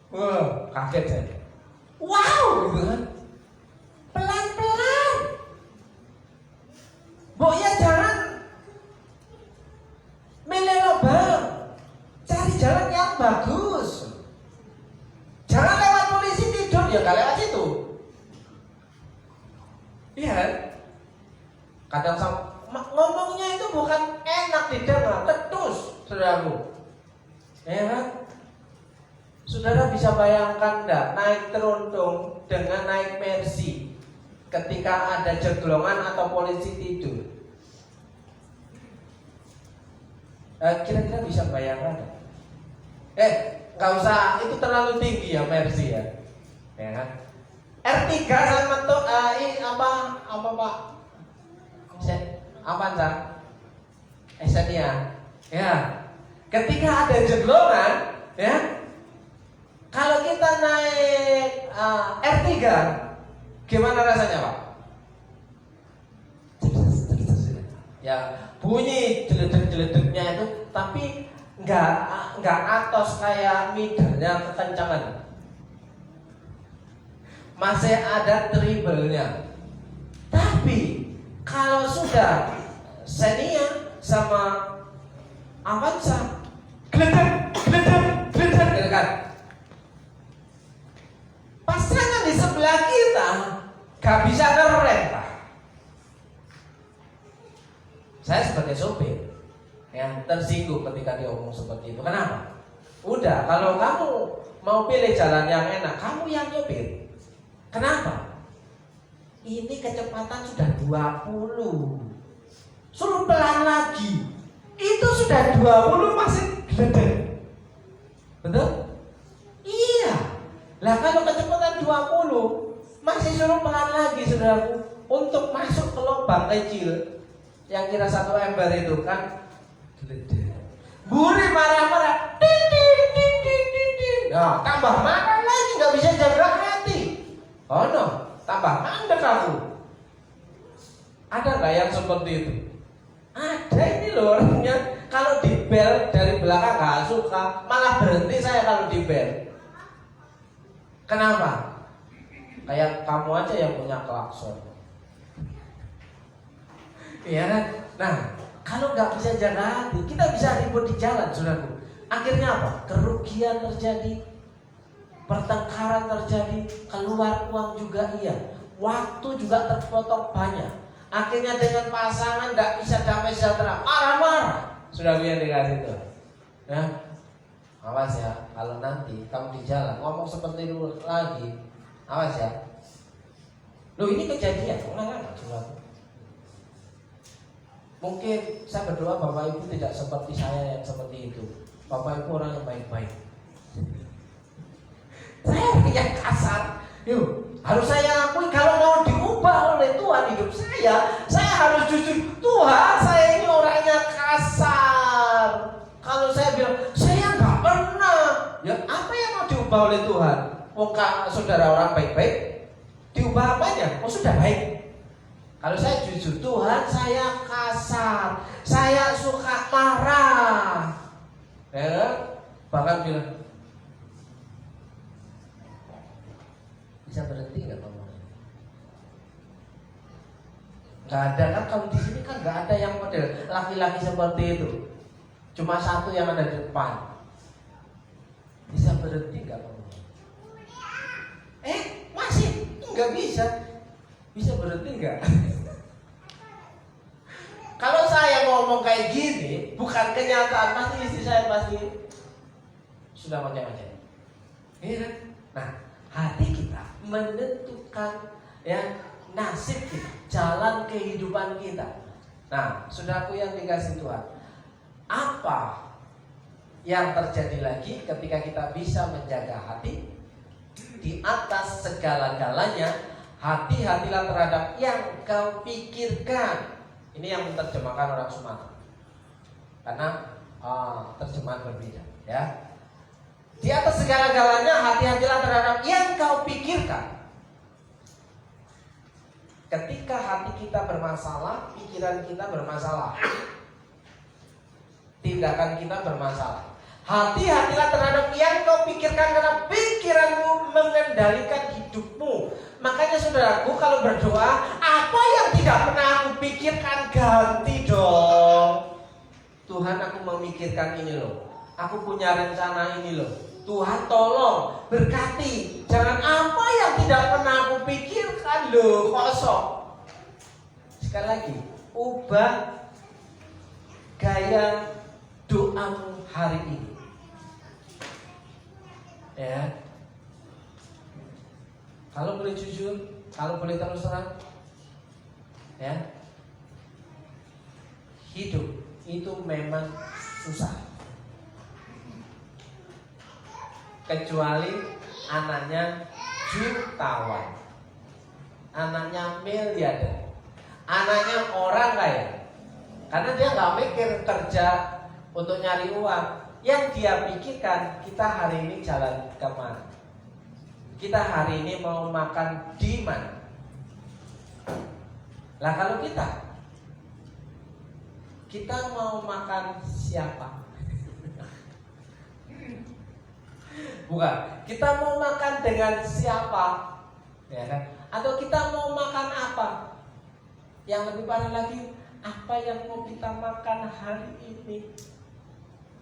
Wah, kaget saya. Wow, gitu kan? Pelan-pelan. Bu, ya jangan milih lubang. Cari jalan yang bagus. Jangan lewat polisi tidur, ya gak lewat situ. Iya kan? Kadang ngomongnya itu bukan enak didengar, ketus, saudaraku. Ya kan? Saudara bisa bayangkan enggak naik teruntung dengan naik Mercy ketika ada jeglongan atau polisi tidur? Kira-kira bisa bayangkan enggak? Nggak usah, itu terlalu tinggi ya Mercy ya. Ya kan? R3 sama apa Pak? Apa Cak? Esenia. Ya. Ketika ada jeglongan, ya. Kalau kita naik R3, gimana rasanya Pak? Ya, bunyi jeledek-jeledeknya itu, tapi nggak atos kayak midernya kekencangan. Masih ada treble-nya. Tapi kalau sudah Xenia sama Avanza, gledek gitu kan. Pasangan di sebelah kita gak bisa ngerem, Pak. Saya sebagai sopir yang tersinggung ketika dia ngomong seperti itu. Kenapa? Udah, kalau kamu mau pilih jalan yang enak, kamu yang nyopir. Kenapa? Ini kecepatan sudah 20. Suruh pelan lagi. Itu sudah 20 masih gledek. Betul? Iya. Lah kalau kecepatan 20 masih suruh pelan lagi, saudaraku, untuk masuk ke lubang kecil yang kira 1 ember itu kan gledek. Buri marah-marah. Nah, tambah marah lagi, nggak bisa jaga hati. Oh no, tambah mandek aku. Ada nggak yang seperti itu? Ada ini loh orangnya. Kalau di bel dari belakang nggak suka, malah berhenti saya kalau di bel. Kenapa? Kayak kamu aja yang punya klakson. Iya kan? Nah, kalau nggak bisa jaga hati, kita bisa ribut di jalan, saudaraku. Akhirnya apa? Kerugian terjadi, pertengkaran terjadi, keluar uang juga iya, waktu juga terpotong banyak. Akhirnya dengan pasangan nggak bisa damai sejahtera, marah-marah. Sudah yang dikasih itu, ya. Awas ya, kalau nanti kamu di jalan ngomong seperti itu lagi, awas ya. Loh, ini kejadian, Mungkin saya berdoa Bapak Ibu tidak seperti saya yang seperti itu. Bapak Ibu orang yang baik-baik. Saya yang kasar. Yuk, harus saya akui kalau mau diubah oleh Tuhan hidup saya harus jujur. Tuhan, saya ini orangnya kasar. Kalau saya bilang saya nggak pernah, ya apa yang mau diubah oleh Tuhan? Muka saudara orang baik-baik, diubah apanya? Oh sudah baik. Kalau saya jujur, Tuhan saya kasar, saya suka marah, ya, bahkan bilang, bisa berhenti nggak ngomongnya? Nggak ada kan, kalau di sini kan nggak ada yang model laki-laki seperti itu. Cuma satu yang ada di depan. Bisa berhenti nggak ngomongnya? Masih nggak bisa. Bisa berhenti nggak? Kalau saya ngomong kayak gini, bukan kenyataan, pasti istri saya pasti sudah macam-macam. Iya kan? Nah, hati kita menentukan ya nasib kita, jalan kehidupan kita. Nah, saudaraku yang dikasih Tuhan, apa yang terjadi lagi ketika kita bisa menjaga hati di atas segala-galanya? Hati-hatilah terhadap yang kau pikirkan. Ini yang menerjemahkan orang Sumatera, karena terjemahan berbeda ya. Di atas segala-galanya hati-hatilah terhadap yang kau pikirkan. Ketika hati kita bermasalah, pikiran kita bermasalah, tindakan kita bermasalah. Hati-hatilah terhadap yang kau pikirkan, karena pikiranmu mengendalikan hidupmu. Makanya saudaraku, kalau berdoa, apa yang tidak pernah aku pikirkan, ganti dong. Tuhan, aku memikirkan ini loh, aku punya rencana ini loh. Tuhan tolong berkati. Jangan apa yang tidak pernah aku pikirkan loh, kosong. Sekali lagi, ubah gaya doamu hari ini. Ya, kalau boleh jujur, kalau boleh terus terang, ya, hidup itu memang susah. Kecuali anaknya jutawan, anaknya miliarder, anaknya orang kaya, karena dia nggak mikir kerja untuk nyari uang. Yang dia pikirkan, kita hari ini jalan kemana, kita hari ini mau makan di mana. Lah kalau kita mau makan siapa? Bukan, kita mau makan dengan siapa, ya kan? Atau kita mau makan apa? Yang lebih parah lagi, apa yang mau kita makan hari ini?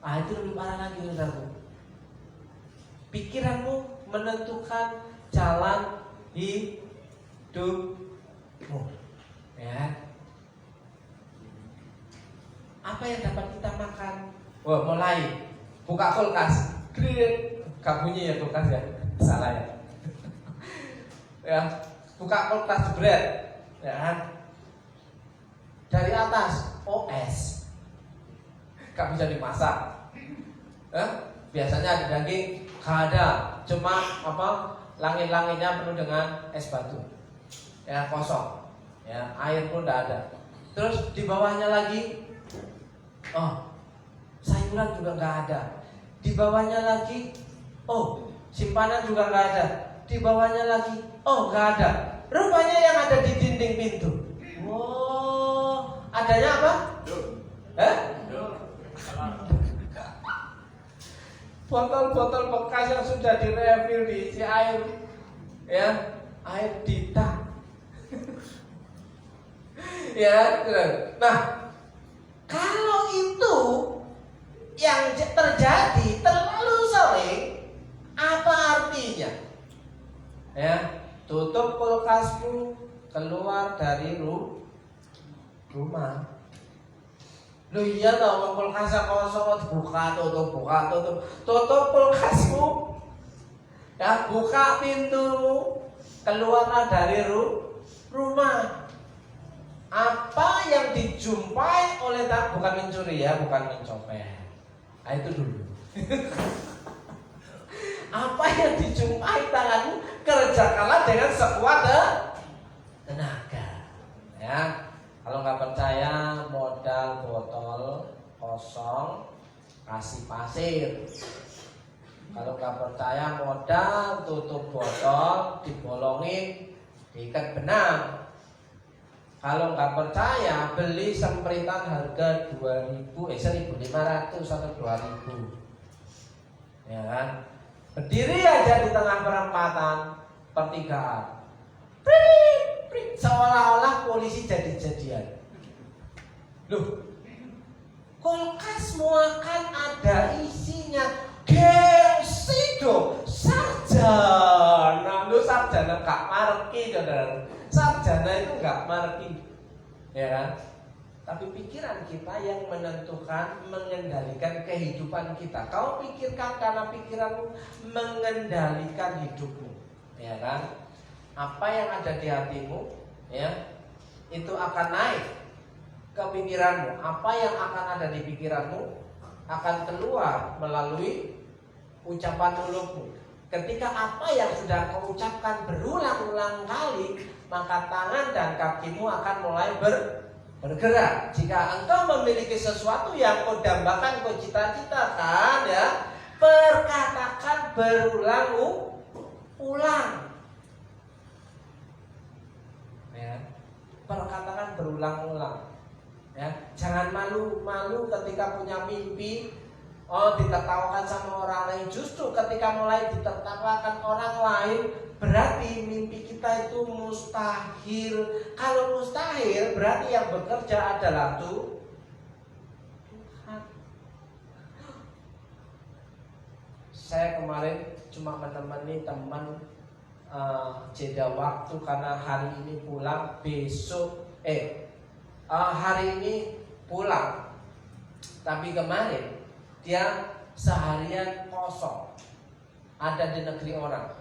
Itu lebih parah lagi, saudaraku. Pikiranmu menentukan jalan hidupmu, ya. Apa yang dapat kita makan? Wah, mulai buka kulkas, gak bunyi ya kulkas ya, salah ya. Ya, buka kulkas bread, ya kan? Dari atas, OS, gak bisa dimasak. Biasanya ada daging, gak ada, cuma langit-langitnya penuh dengan es batu, ya kosong, ya air pun tidak ada. Terus di bawahnya lagi, sayuran juga nggak ada. Di bawahnya lagi, simpanan juga nggak ada. Di bawahnya lagi, nggak ada. Rupanya yang ada di dinding pintu. Adanya apa? Botol-botol bekas yang sudah direfill diisi air, ya, air dita. Ya, nah, kalau itu yang terjadi terlalu sering, apa artinya? Ya, tutup kulkasmu, keluar dari rumah. Loh iya toh, kulkasnya kosong, buka tutup kulkasmu, ya, buka pintumu, keluarlah dari rumah. Apa yang dijumpai oleh bukan mencuri ya, bukan mencopet. Nah, itu dulu. Apa yang dijumpai tanganmu, kerjakanlah dengan sekuat tenaga. Ya, kalau nggak percaya, modal botol kosong kasih pasir. Kalau nggak percaya, modal tutup botol dibolongin, diikat benang. Kalau nggak percaya, beli sempritan harga 1.500 atau 2.000. Ya kan? Berdiri aja di tengah perempatan pertigaan. Seolah-olah polisi jadi-jadian. Loh, kulkasmu akan ada isinya. Gengsi dong, sarjana. Lu sarjana gak marki, saudara. Sarjana itu gak marki, ya kan? Tapi pikiran kita yang menentukan, mengendalikan kehidupan kita. Kau pikirkan karena pikiranmu mengendalikan hidupmu, ya kan? Apa yang ada di hatimu, ya, itu akan naik ke pikiranmu. Apa yang akan ada di pikiranmu akan keluar melalui ucapan mulutmu. Ketika apa yang sudah kau ucapkan berulang-ulang kali, maka tangan dan kakimu akan mulai bergerak. Jika engkau memiliki sesuatu yang kau dambakan, kau cita-citakan, ya, perkatakan berulang-ulang. Ya, perkatakan berulang-ulang. Ya, jangan malu-malu ketika punya mimpi. Oh, ditertawakan sama orang lain. Justru ketika mulai ditertawakan orang lain, berarti mimpi kita itu mustahil. Kalau mustahil, berarti yang bekerja adalah Tuhan. Saya kemarin cuma menemani teman jeda waktu karena hari ini pulang, hari ini pulang. Tapi kemarin dia seharian kosong, ada di negeri orang,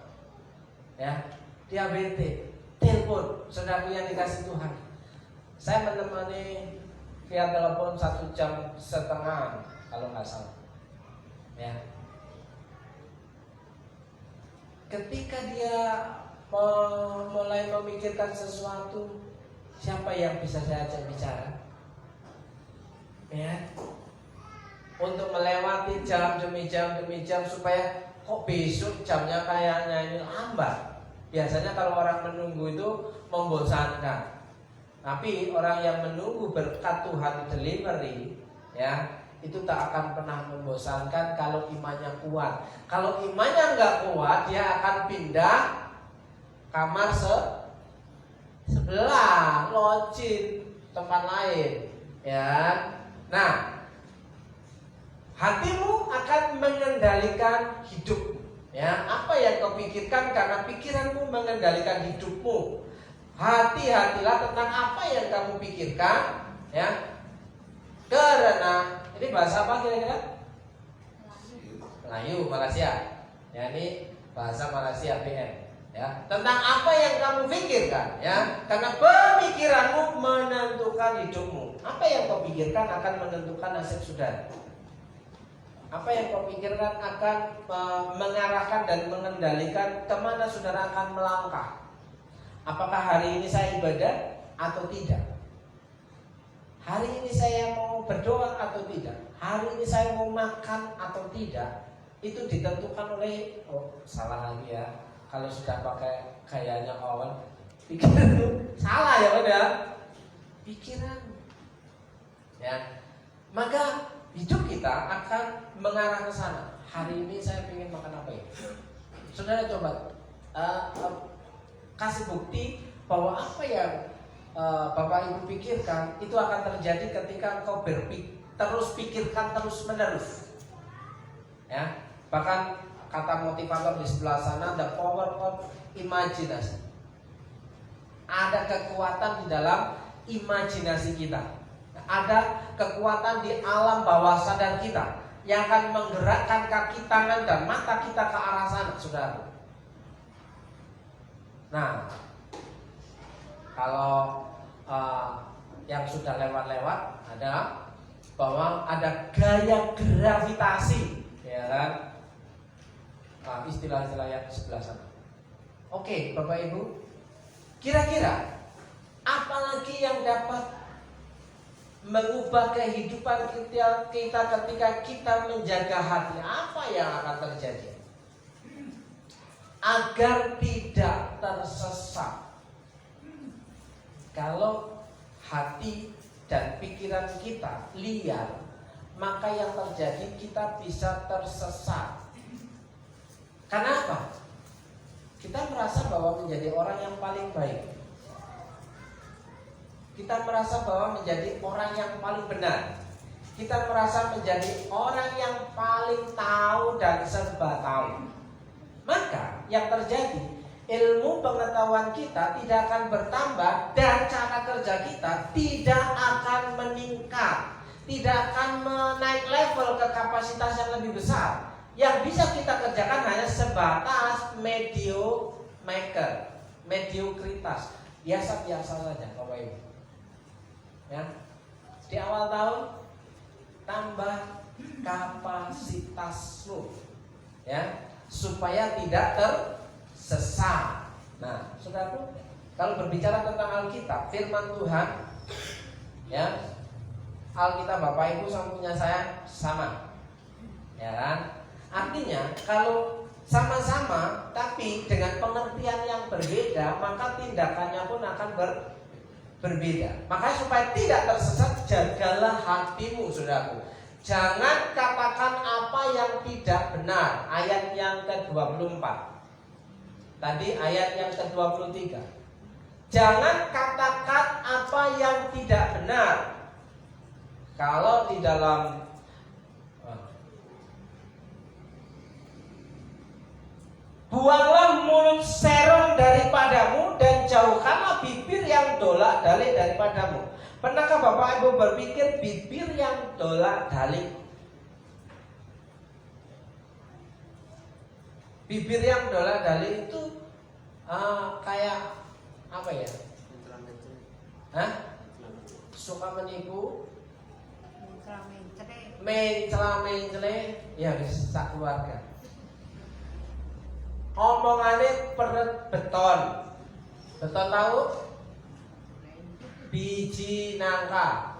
ya, dia bete, telepon, saudaraku yang dikasih Tuhan. Saya menemani via telepon 1,5 jam kalau nggak salah, ya. Ketika dia mulai memikirkan sesuatu, siapa yang bisa saya ajak bicara, ya? Untuk melewati jam demi jam supaya kok besok jamnya kayaknya ini lambat. Biasanya kalau orang menunggu itu membosankan. Tapi orang yang menunggu berkat Tuhan delivery, ya, itu tak akan pernah membosankan kalau imannya kuat. Kalau imannya nggak kuat, dia akan pindah kamar sebelah, login tempat lain, ya. Nah, hatimu akan mengendalikan hidupmu. Ya, apa yang kau pikirkan karena pikiranmu mengendalikan hidupmu. Hati-hatilah tentang apa yang kamu pikirkan, ya. Karena ini bahasa apa kira-kira? Melayu, Malaysia. Ya, ini bahasa Malaysia BM. Ya, tentang apa yang kamu pikirkan, ya. Karena pemikiranmu menentukan hidupmu. Apa yang kau pikirkan akan menentukan nasib saudara. Apa yang kau pikirkan akan mengarahkan dan mengendalikan kemana saudara akan melangkah. Apakah hari ini saya ibadah atau tidak? Hari ini saya mau berdoa atau tidak? Hari ini saya mau makan atau tidak? Itu ditentukan oleh, salah lagi ya. Kalau sudah pakai gayanya kawan, pikiran salah ya pada pikiran. Ya, maka hidup kita akan mengarah ke sana. Hari ini saya ingin makan apa ya? Saudara coba kasih bukti bahwa apa yang Bapak Ibu pikirkan itu akan terjadi ketika engkau terus pikirkan terus menerus. Ya, bahkan kata motivator di sebelah sana, the power of imagination. Ada kekuatan di dalam imajinasi kita. Ada kekuatan di alam bawah sadar kita yang akan menggerakkan kaki, tangan, dan mata kita ke arah sana, saudara. Nah, kalau yang sudah lewat-lewat ada bahwa ada gaya gravitasi, ya kan? Nah, istilah-istilah yang sebelah sana. Oke, Bapak Ibu, kira-kira apalagi yang dapat mengubah kehidupan kita ketika kita menjaga hati? Apa yang akan terjadi agar tidak tersesat? Kalau hati dan pikiran kita liar, maka yang terjadi kita bisa tersesat. Kenapa? Kita merasa bahwa menjadi orang yang paling baik, kita merasa bahwa menjadi orang yang paling benar, kita merasa menjadi orang yang paling tahu dan serba tahu. Maka yang terjadi, ilmu pengetahuan kita tidak akan bertambah dan cara kerja kita tidak akan meningkat, tidak akan menaik level ke kapasitas yang lebih besar. Yang bisa kita kerjakan hanya sebatas mediokritas, biasa-biasa saja, Bapak Ibu. Ya, di awal tahun tambah kapasitasmu, ya, supaya tidak tersesat. Nah, saudaraku, kalau berbicara tentang Alkitab, firman Tuhan, ya, Alkitab Bapak Ibu sama punya saya sama, ya kan? Artinya kalau sama-sama tapi dengan pengertian yang berbeda, maka tindakannya pun akan berbeda. Makanya supaya tidak tersesat, jagalah hatimu, saudaraku. Jangan katakan apa yang tidak benar. Ayat yang ke-24. Tadi ayat yang ke-23. Jangan katakan apa yang tidak benar. Kalau di dalam buanglah mulut serong daripadamu dan jauhkanlah bibir yang dolak-dalik daripadamu. Pernahkah Bapak Ibu berpikir bibir yang dolak-dalik? Bibir yang dolak-dalik itu kayak apa ya? Suka menipu, mencela-mencele, ya bisa keluarga. Omongannya peret beton. Beton tahu? Biji nangka.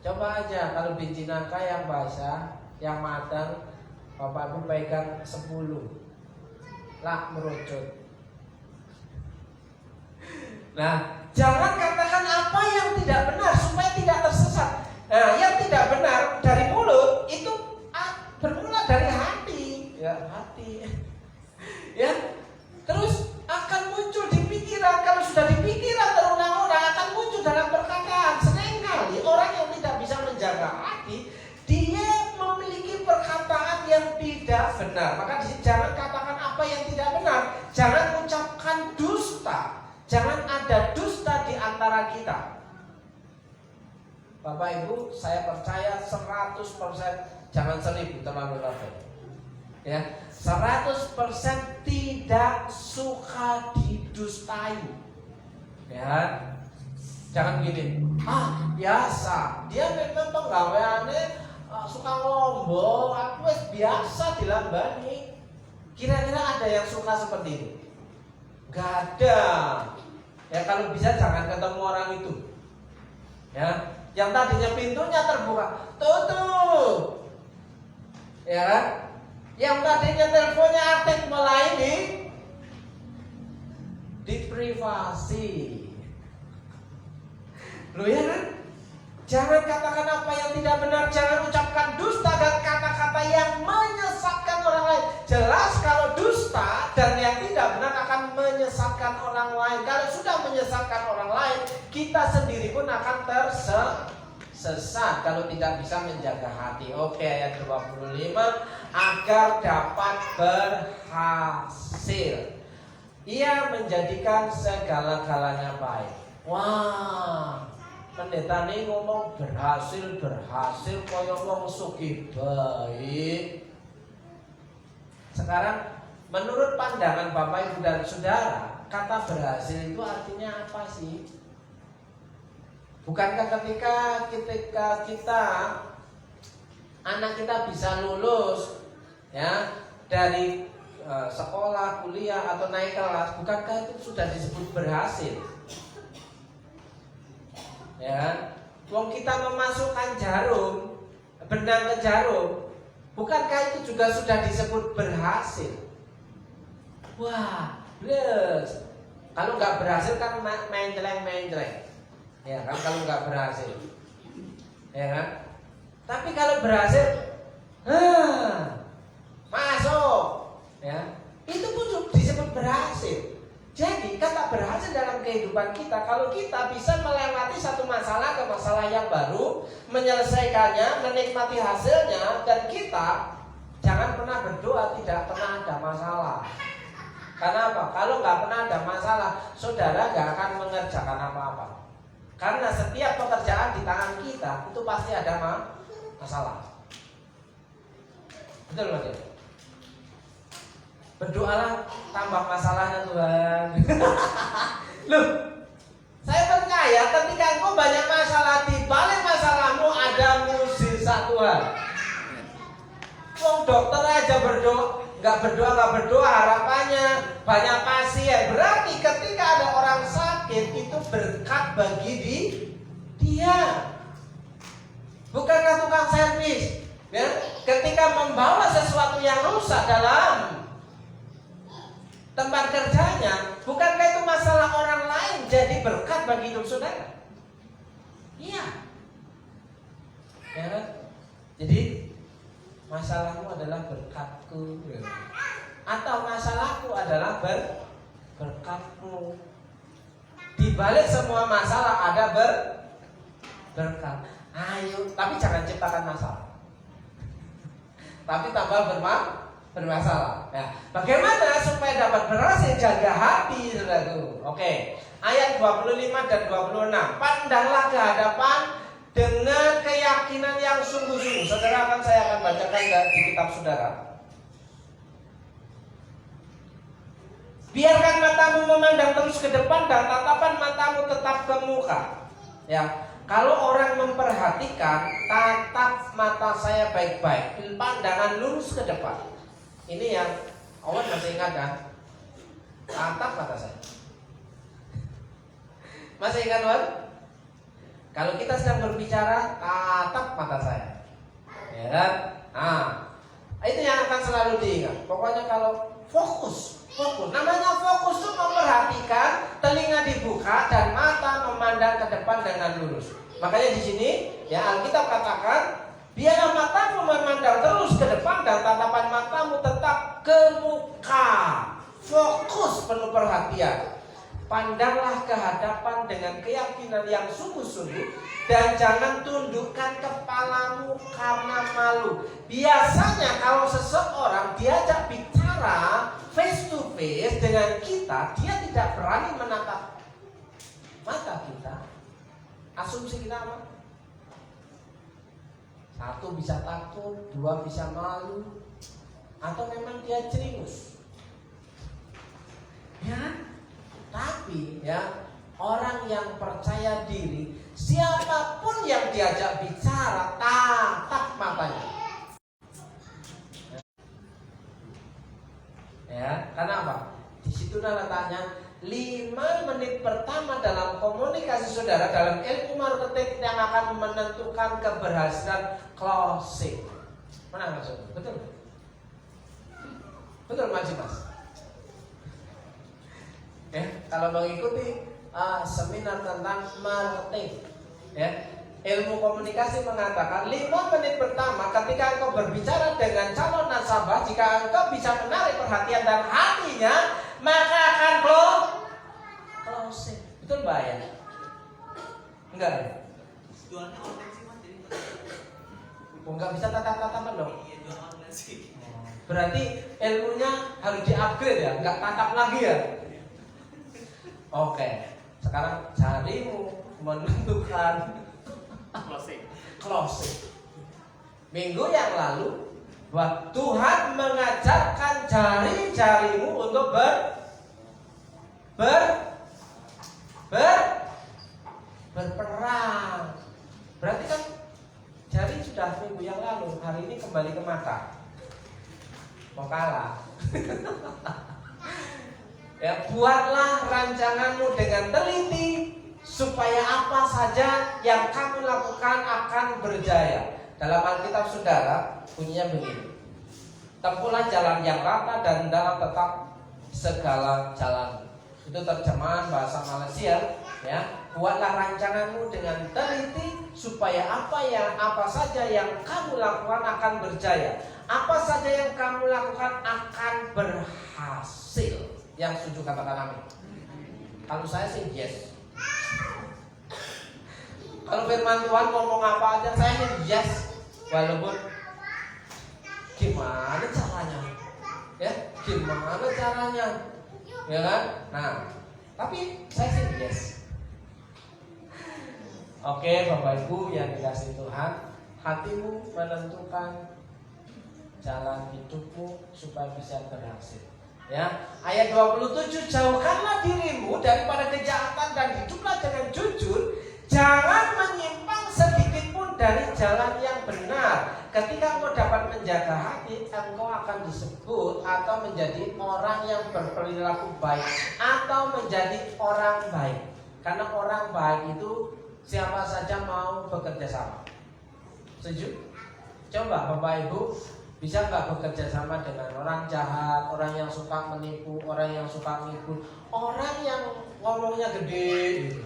Coba aja kalau biji nangka yang basah, yang matang, Bapak Ibu pegang 10, lah merucut. Nah, jangan katakan apa yang tidak benar supaya tidak tersesat. Nah, yang tidak benar dari mulut itu bermula dari hati. Ya, hati. Ya. Terus akan muncul di pikiran. Kalau sudah di pikiran terulang-ulang akan muncul dalam perkataan. Seringkali orang yang tidak bisa menjaga hati, dia memiliki perkataan yang tidak benar. Maka jangan katakan apa yang tidak benar. Jangan ucapkan dusta. Jangan ada dusta di antara kita. Bapak Ibu, saya percaya 100%, jangan 1000 terlalu lama. Ya, 100% tidak suka didustai. Ya, jangan begini. Biasa. Dia memang penggaweannya suka ngomong. Aku biasa dilambani. Kira-kira ada yang suka seperti itu? Gak ada. Ya, kalau bisa jangan ketemu orang itu. Ya, yang tadinya pintunya terbuka, tutup. Ya kan? Yang tadinya teleponnya aktif mulai di privasi. Loh ya kan? Jangan katakan apa yang tidak benar, jangan ucapkan dusta dan kata-kata yang menyesatkan orang lain. Jelas kalau dusta dan yang tidak benar akan menyesatkan orang lain. Kalau sudah menyesatkan orang lain, kita sendiri pun akan tersesat kalau tidak bisa menjaga hati. Oke, ayat 25, agar dapat berhasil. Ia menjadikan segala-galanya baik. Wah, pendeta ini ngomong berhasil kaya wong sugih baik. Sekarang menurut pandangan Bapak Ibu dan Saudara, kata berhasil itu artinya apa sih? Bukankah ketika kita anak kita bisa lulus ya dari sekolah, kuliah atau naik kelas, bukankah itu sudah disebut berhasil? Ya, wong kita memasukkan jarum, benang ke jarum, bukankah itu juga sudah disebut berhasil? Wah, yes. Kalau nggak berhasil kan main jelek. Ya kan, kalau nggak berhasil, ya kan. Tapi kalau berhasil, masuk, ya itu pun disebut berhasil. Jadi kata berhasil dalam kehidupan kita, kalau kita bisa melewati satu masalah ke masalah yang baru, menyelesaikannya, menikmati hasilnya, dan kita jangan pernah berdoa tidak pernah ada masalah. Karena apa? Kalau nggak pernah ada masalah, saudara nggak akan mengerjakan apa-apa. Karena setiap pekerjaan di tangan kita itu pasti ada masalah. Betul Mas? Berdoalah tambah masalahnya Tuhan. Loh, saya percaya ketika engkau banyak masalah, di balik masalahmu ada mukjizat Tuhan. Wong dokter aja nggak berdoa harapannya banyak pasien. Berarti ketika ada orang sakit itu berkat bagi dia. Bukankah tukang servis ya, ketika membawa sesuatu yang rusak dalam tempat kerjanya, bukankah itu masalah orang lain jadi berkat bagi hidup saudara? Iya. Ya. Jadi masalahmu adalah berkatku, atau masalahku adalah berkatmu. Di balik semua masalah ada berkat. Ayo, tapi jangan ciptakan masalah. Tapi tambah bermasalah. Ya. Bagaimana supaya dapat berhasil? Jaga hati, saudaraku. Oke. Ayat 25 dan 26. Pandanglah ke hadapan dengan keyakinan yang sungguh-sungguh. Saudara, saya akan bacakan di kitab saudara. Biarkan matamu memandang terus ke depan dan tatapan matamu tetap ke muka. Ya. Kalau orang memperhatikan, tatap mata saya baik-baik, pandangan lurus ke depan. Ini yang Owen masih ingat kan? Tatap mata saya. Masih ingat Owen? Kalau kita sedang berbicara, tatap mata saya. Ya kan? Nah, itu yang akan selalu diingat. Pokoknya kalau fokus. Namanya fokus itu memperhatikan, telinga dibuka dan mata memandang ke depan dengan lurus. Makanya di sini ya Alkitab katakan, biarlah matamu memandang terus ke depan dan tatapan matamu tetap ke muka. Fokus penuh perhatian. Pandanglah ke hadapan dengan keyakinan yang sungguh-sungguh dan jangan tundukkan kepalamu karena malu. Biasanya kalau seseorang diajak bicara face to face dengan kita, dia tidak berani menatap mata kita. Asumsi kita apa? Satu bisa takut, dua bisa malu, atau memang dia jeringus. Ya. Tapi ya, orang yang percaya diri, siapapun yang diajak bicara, tatap matanya. Ya, karena apa? Di situ letaknya 5 menit pertama dalam komunikasi saudara, dalam ilmu marketing yang akan menentukan keberhasilan closing. Mana maksudnya? Betul? Betul Mas? Ya, kalau mengikuti seminar tentang marketing, ya, ilmu komunikasi mengatakan 5 menit pertama ketika engkau berbicara dengan calon nasabah, jika engkau bisa menarik perhatian dan hatinya, maka akan closing. Betul Mbak ya? Enggak ya? Enggak bisa tatap-tatapan dong. Berarti ilmunya harus di-upgrade ya, enggak tatap lagi ya. Oke, sekarang jarimu menentukan closing. Minggu yang lalu Tuhan mengajarkan jari-jarimu untuk berperang. Berarti kan jari sudah minggu yang lalu, hari ini kembali ke mata. Mau kalah. Ya, buatlah rancanganmu dengan teliti supaya apa saja yang kamu lakukan akan berjaya. Dalam Alkitab saudara bunyinya begini: tempuhlah jalan yang rata dan dalam tetap segala jalan. Itu terjemahan bahasa Malaysia. Ya, buatlah rancanganmu dengan teliti supaya apa saja yang kamu lakukan akan berjaya. Apa saja yang kamu lakukan akan berhasil. Yang setuju katakan amin. Kalau saya sih yes. Kalau firman Tuhan ngomong apa aja saya sih yes. Walaupun gimana caranya? Ya, gimana caranya? Ya kan? Nah, tapi saya sih yes. Oke, Bapak Ibu yang dikasihi Tuhan, hatimu menentukan jalan hidupmu supaya bisa berhasil. Ya, ayat 27, jauhkanlah dirimu daripada kejahatan dan hiduplah dengan jujur. Jangan menyimpang sedikit pun dari jalan yang benar. Ketika engkau dapat menjaga hati, engkau akan disebut atau menjadi orang yang berperilaku baik atau menjadi orang baik. Karena orang baik itu siapa saja mau bekerja sama. Setuju? Coba Bapak Ibu, bisa nggak bekerja sama dengan orang jahat, orang yang suka menipu, orang yang suka ngikut, orang yang ngomongnya gede gitu.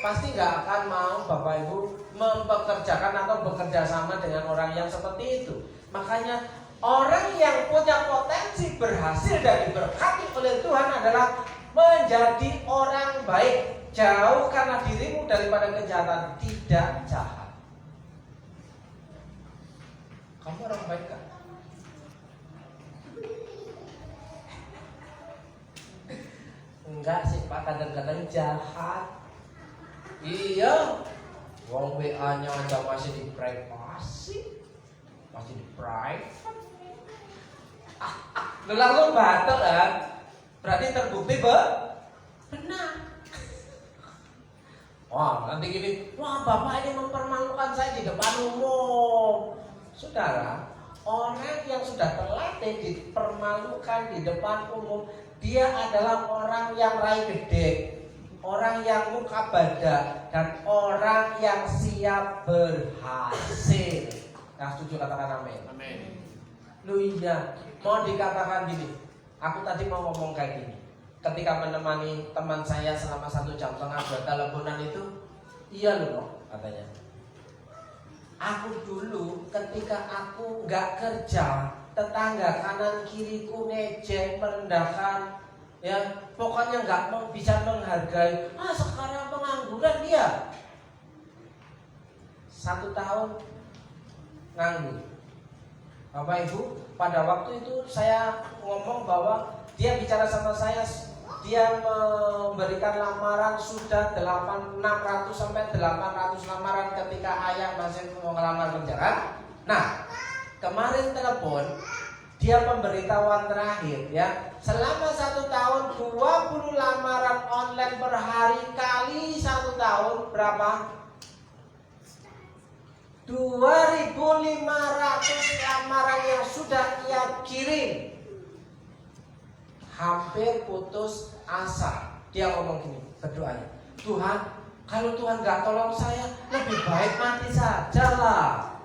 Pasti nggak akan mau Bapak Ibu mempekerjakan atau bekerja sama dengan orang yang seperti itu. Makanya orang yang punya potensi berhasil dan diberkati oleh Tuhan adalah menjadi orang baik. Jauhkanlah dirimu daripada kejahatan, tidak jahat. Kamu orang baik kan? Enggak sih Pak, kadang-kadang jahat. Iya, wong WA-nya aja masih di privasi, masih di private. Lalu batal kan? Berarti terbukti benar. Wah, nanti gini, wah Bapak ini mempermalukan saya di depan umum. Saudara, orang yang sudah terlatih dipermalukan di depan umum, dia adalah orang yang rai gede, orang yang muka badak, dan orang yang siap berhasil. Nah, setuju katakan amin. Amin. Lu iya, mau dikatakan gini. Aku tadi mau ngomong kayak gini. Ketika menemani teman saya selama 1,5 jam buat teleponan itu, iya loh katanya. Aku dulu ketika aku nggak kerja, tetangga kanan kiriku ngejek, merendahkan, ya pokoknya nggak mau bisa menghargai. Sekarang pengangguran dia. 1 tahun nganggur. Bapak Ibu, pada waktu itu saya ngomong bahwa dia bicara sama saya, dia memberikan lamaran sudah 600 sampai 800 lamaran ketika ayah masih mau ngelamar kerja kan? Nah, kemarin telepon, dia pemberitahuan terakhir ya, selama 1 tahun 20 lamaran online per hari kali 1 tahun berapa? 2.500 lamaran yang sudah ia kirim. Hampir putus asa. Dia ngomong gini, berdoanya, Tuhan, kalau Tuhan gak tolong saya, lebih baik mati saja lah.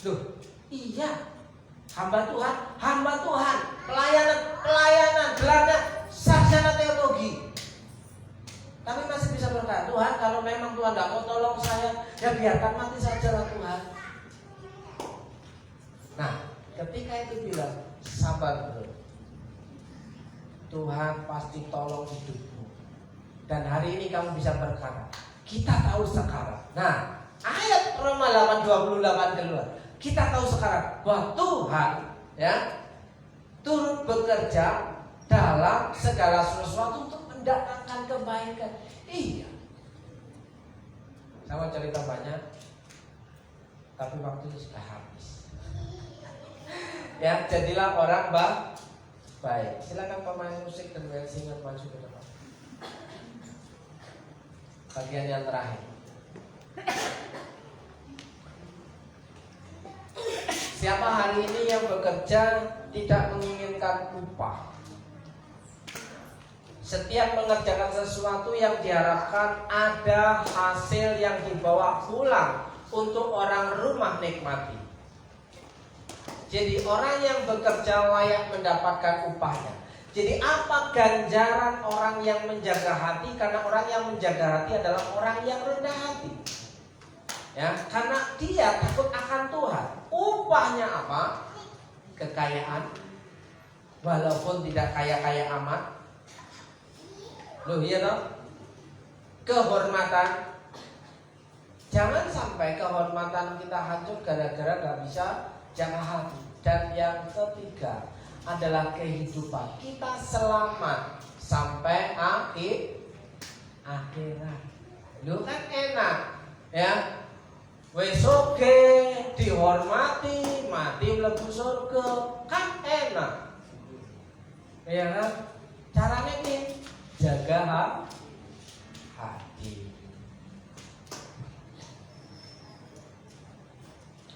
Loh, iya, hamba Tuhan, pelayanan, gelarnya sarjana teologi. Tapi masih bisa berkata, Tuhan, kalau memang Tuhan gak mau tolong saya, ya biarkan mati saja lah Tuhan. Nah, ketika itu bilang, sabar bro, Tuhan pasti tolong hidupmu. Dan hari ini kamu bisa berkata, kita tahu sekarang. Nah, ayat Roma 8:28 keluar. Kita tahu sekarang bahwa Tuhan ya turut bekerja dalam segala sesuatu untuk mendatangkan kebaikan. Iya. Saya mau cerita banyak, tapi waktunya sudah habis. Ya, jadilah orang baik. Silakan pemain musik dan band singer maju ke depan. Bagian yang terakhir. Siapa hari ini yang bekerja tidak menginginkan upah? Setiap mengerjakan sesuatu yang diharapkan ada hasil yang dibawa pulang untuk orang rumah nikmati. Jadi orang yang bekerja layak mendapatkan upahnya. Jadi apa ganjaran orang yang menjaga hati? Karena orang yang menjaga hati adalah orang yang rendah hati. Ya, karena dia takut akan Tuhan. Upahnya apa? Kekayaan. Walaupun tidak kaya-kaya amat. Loh iya toh? Kehormatan. Jangan sampai kehormatan kita hancur gara-gara gak bisa jaga hati. Dan yang ketiga adalah kehidupan. Kita selamat sampai akhirat. Lu kan enak, ya. Wes oke, dihormati, mati mlebu surga, kan enak. Ya kan? Caranya nih, jaga hati.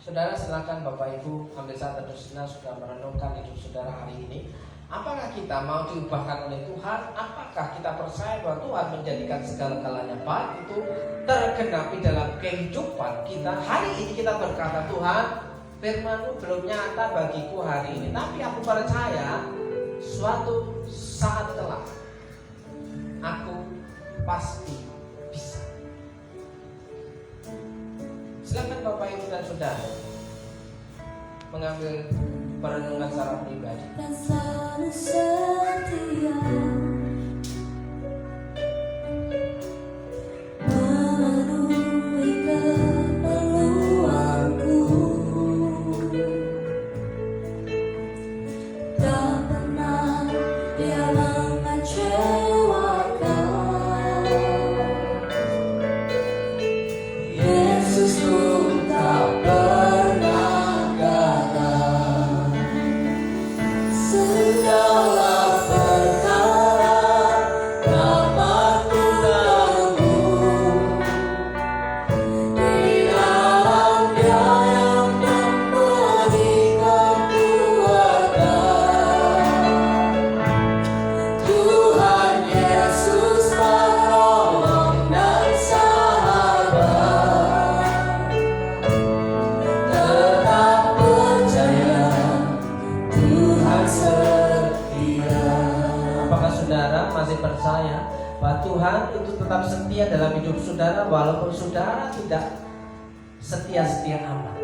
Saudara, silakan Bapak Ibu ambil saat teduh sejenak, sudah merenungkan hidup saudara hari ini. Apakah kita mau diubahkan oleh Tuhan? Apakah kita percaya bahwa Tuhan menjadikan segala-galanya baik itu tergenapi dalam kehidupan kita? Hari ini kita berkata, Tuhan, firman-Mu belum nyata bagiku hari ini, tapi aku percaya suatu saat kelak aku pasti bisa. Silakan Bapak Ibu dan Saudara mengambil perenungan secara pribadi. Dan selalu setia memenuhi keperluanku, tak pernah dia mengecewakan. Yesusku tak pernah gagal. Segala perkara dapat ku tanggung di dalam Dia yang memberi kekuatan. Tuhan Yesus penolong dan sahabat, tetap percaya Tuhan setia. Apakah saudara masih percaya bahwa Tuhan itu tetap setia dalam hidup saudara, walaupun saudara tidak setia-setia amat,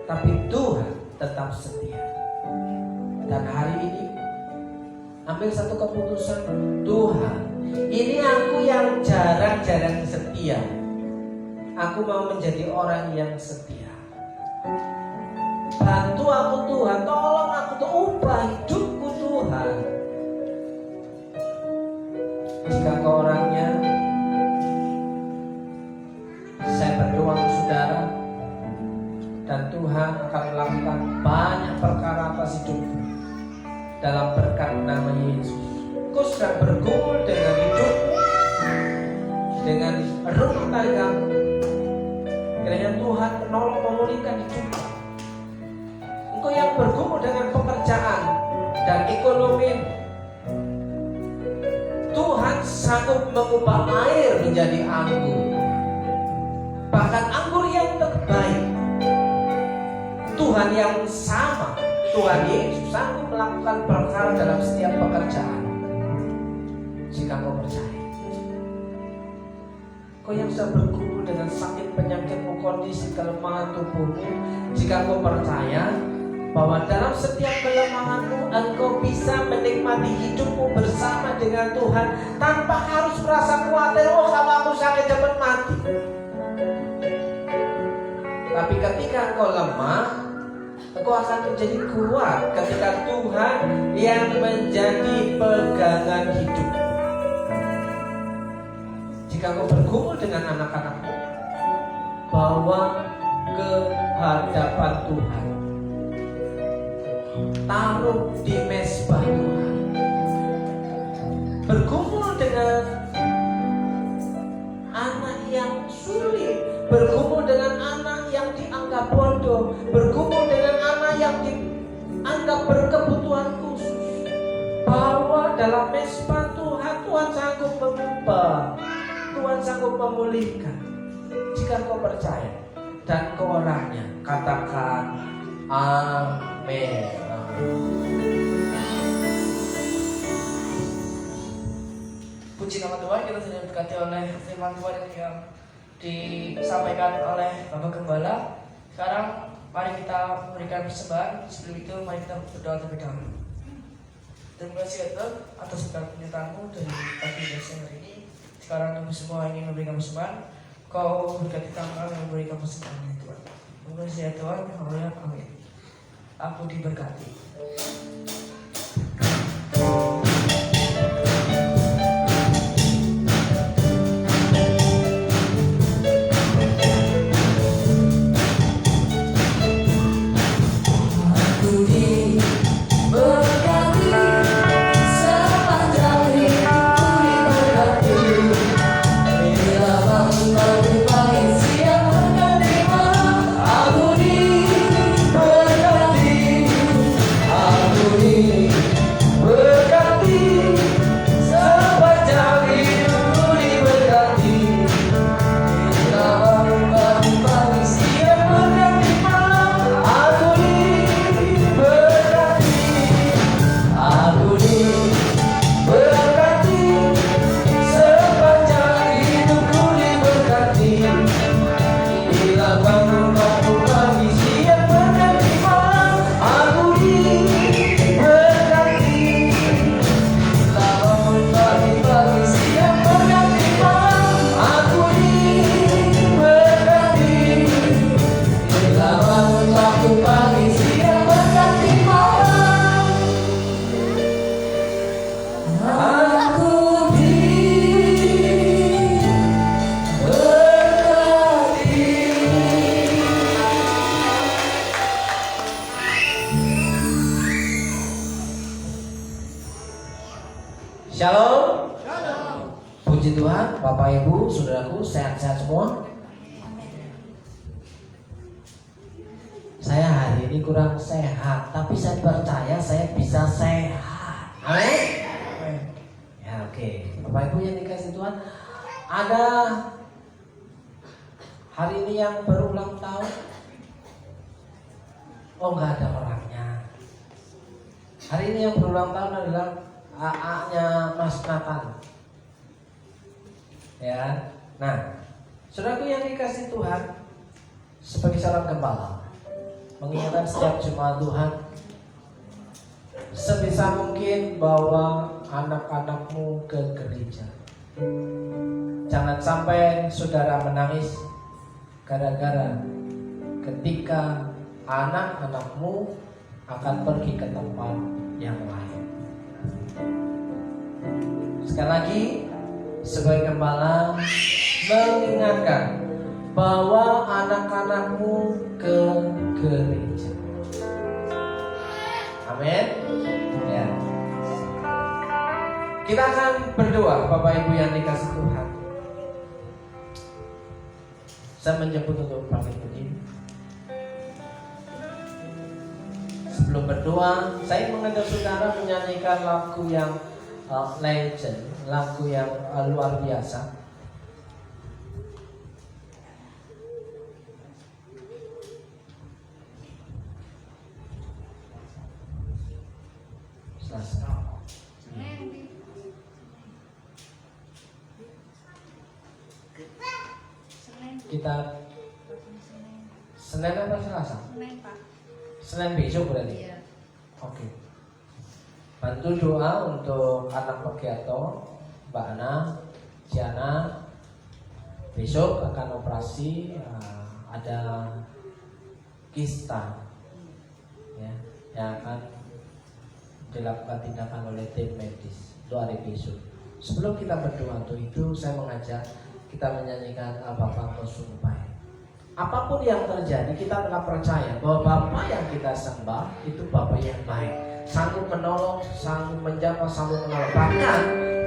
tapi Tuhan tetap setia. Dan hari ini ambil satu keputusan, Tuhan, ini aku yang jarang-jarang setia, aku mau menjadi orang yang setia. Bantu aku Tuhan, tolong aku tuh ubah hidupku Tuhan. Jika kau orangnya, saya berdoa untuk saudara, dan Tuhan akan melakukan banyak perkara atas hidupmu dalam berkat nama Yesus. Kau sedang bergumul dengan hidupmu, dengan rumah tanggamu. Kiranya Tuhan menolong memulihkan hidupmu. Engkau yang bergumul dengan pekerjaan dan ekonomi, Tuhan sanggup mengubah air menjadi anggur. Bahkan anggur yang terbaik, Tuhan yang sama, Tuhan Yesus sanggup melakukan perkara dalam setiap pekerjaan. Jika kau percaya, kau yang sedang bergumul dengan sakit penyakitmu, kondisi kelemahan tubuhmu, jika kau percaya bahwa dalam setiap kelemahanmu engkau bisa menikmati hidupmu bersama dengan Tuhan tanpa harus merasa khawatir, oh kalau aku sakit cepat mati. Tapi ketika engkau lemah, engkau akan menjadi kuat ketika Tuhan yang menjadi pegangan hidup. Jika engkau bergumul dengan anak-anakmu, bawa ke hadapan Tuhan, taruh di mezbah Tuhan. Bergumul dengan bergumul dengan anak yang dianggap bodoh, bergumul dengan anak yang dianggap berkebutuhan khusus, bahwa dalam mesbah Tuhan, Tuhan sanggup mengubah, Tuhan sanggup memulihkan. Jika kau percaya dan kau orangnya, katakan amin. Puji nama Tuhan, kita sudah diberkati oleh firman Tuhan yang disampaikan oleh Bapak Gembala. Sekarang mari kita memberikan persembahan. Sebelum itu mari kita berdoa terlebih dahulu. Terima kasih ya Tuhan atas segala penyertaanmu dari pagi dan siang hari ini. Sekarang kami semua ingin memberikan persembahan. Kau berkati kami memberikan persembahan ya Tuhan. Terima kasih ya Tuhan. Haleluya. Amin. Aku diberkati. Shalom. Puji Tuhan, Bapak Ibu, saudaraku, sehat-sehat semua. Saya hari ini kurang sehat, tapi saya percaya saya bisa sehat. Amin. Ya, oke. Bapak Ibu yang dikasih Tuhan, ada hari ini yang berulang tahun. Oh, nggak ada orangnya. Hari ini yang berulang tahun adalah AA-nya Mas Nathan. Ya. Nah, saudaraku yang dikasih Tuhan, sebagai seorang gembala, mengingatkan setiap jemaat Tuhan, sebisa mungkin bawa anak-anakmu ke gereja. Jangan sampai saudara menangis gara-gara ketika anak-anakmu akan pergi ke tempat yang lain. Sekali lagi, sebagai gembala mengingatkan bawa anak-anakmu ke gereja. Amin. Ya. Kita akan berdoa, Bapak Ibu yang dikasih Tuhan. Saya menjemput untuk bangkit berdiri. Sebelum berdoa, saya mengajak saudara menyanyikan lagu yang legend, lagu yang luar biasa. Selasa. Kita Senin apa Selasa? Senin, Pak. Senin besok berarti. Iya. Oke. Bantu doa untuk anak Pegiato, Mbak Ana, Ciana. Besok akan operasi, ada kista, ya, yang akan dilakukan tindakan oleh tim medis. Itu hari besok. Sebelum kita berdoa untuk itu, saya mengajak kita menyanyikan Bapa Kosumpai. Apapun yang terjadi, kita tetap percaya bahwa Bapa yang kita sembah itu Bapa yang baik, sanggup menolong, sanggup menjawab, sanggup menolong. Bahkan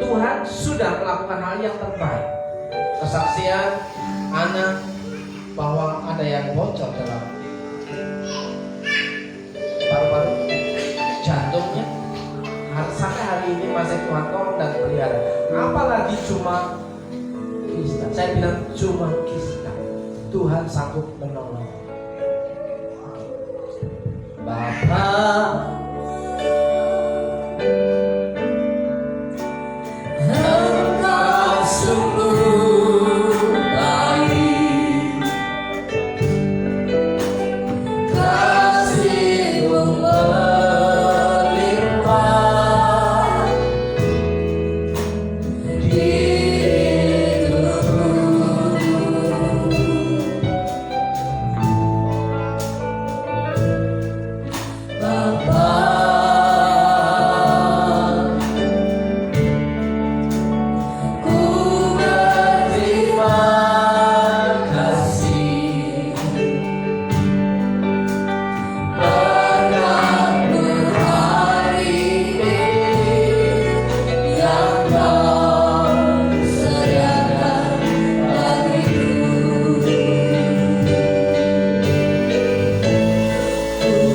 Tuhan sudah melakukan hal yang terbaik. Kesaksian anak bahwa ada yang bocor dalam paru-paru, jantungnya. Sampai hari ini masih Tuhan tolong dan pelihara. Apalagi cuma kista. Saya bilang cuma kista. Tuhan sanggup menolong. Bapa, Engkau sungguh baik, kasih-Mu melimpah di hidupku. Bapa, ku berterima kasih berkat-Mu hari ini yang Kau sediakan bagiku.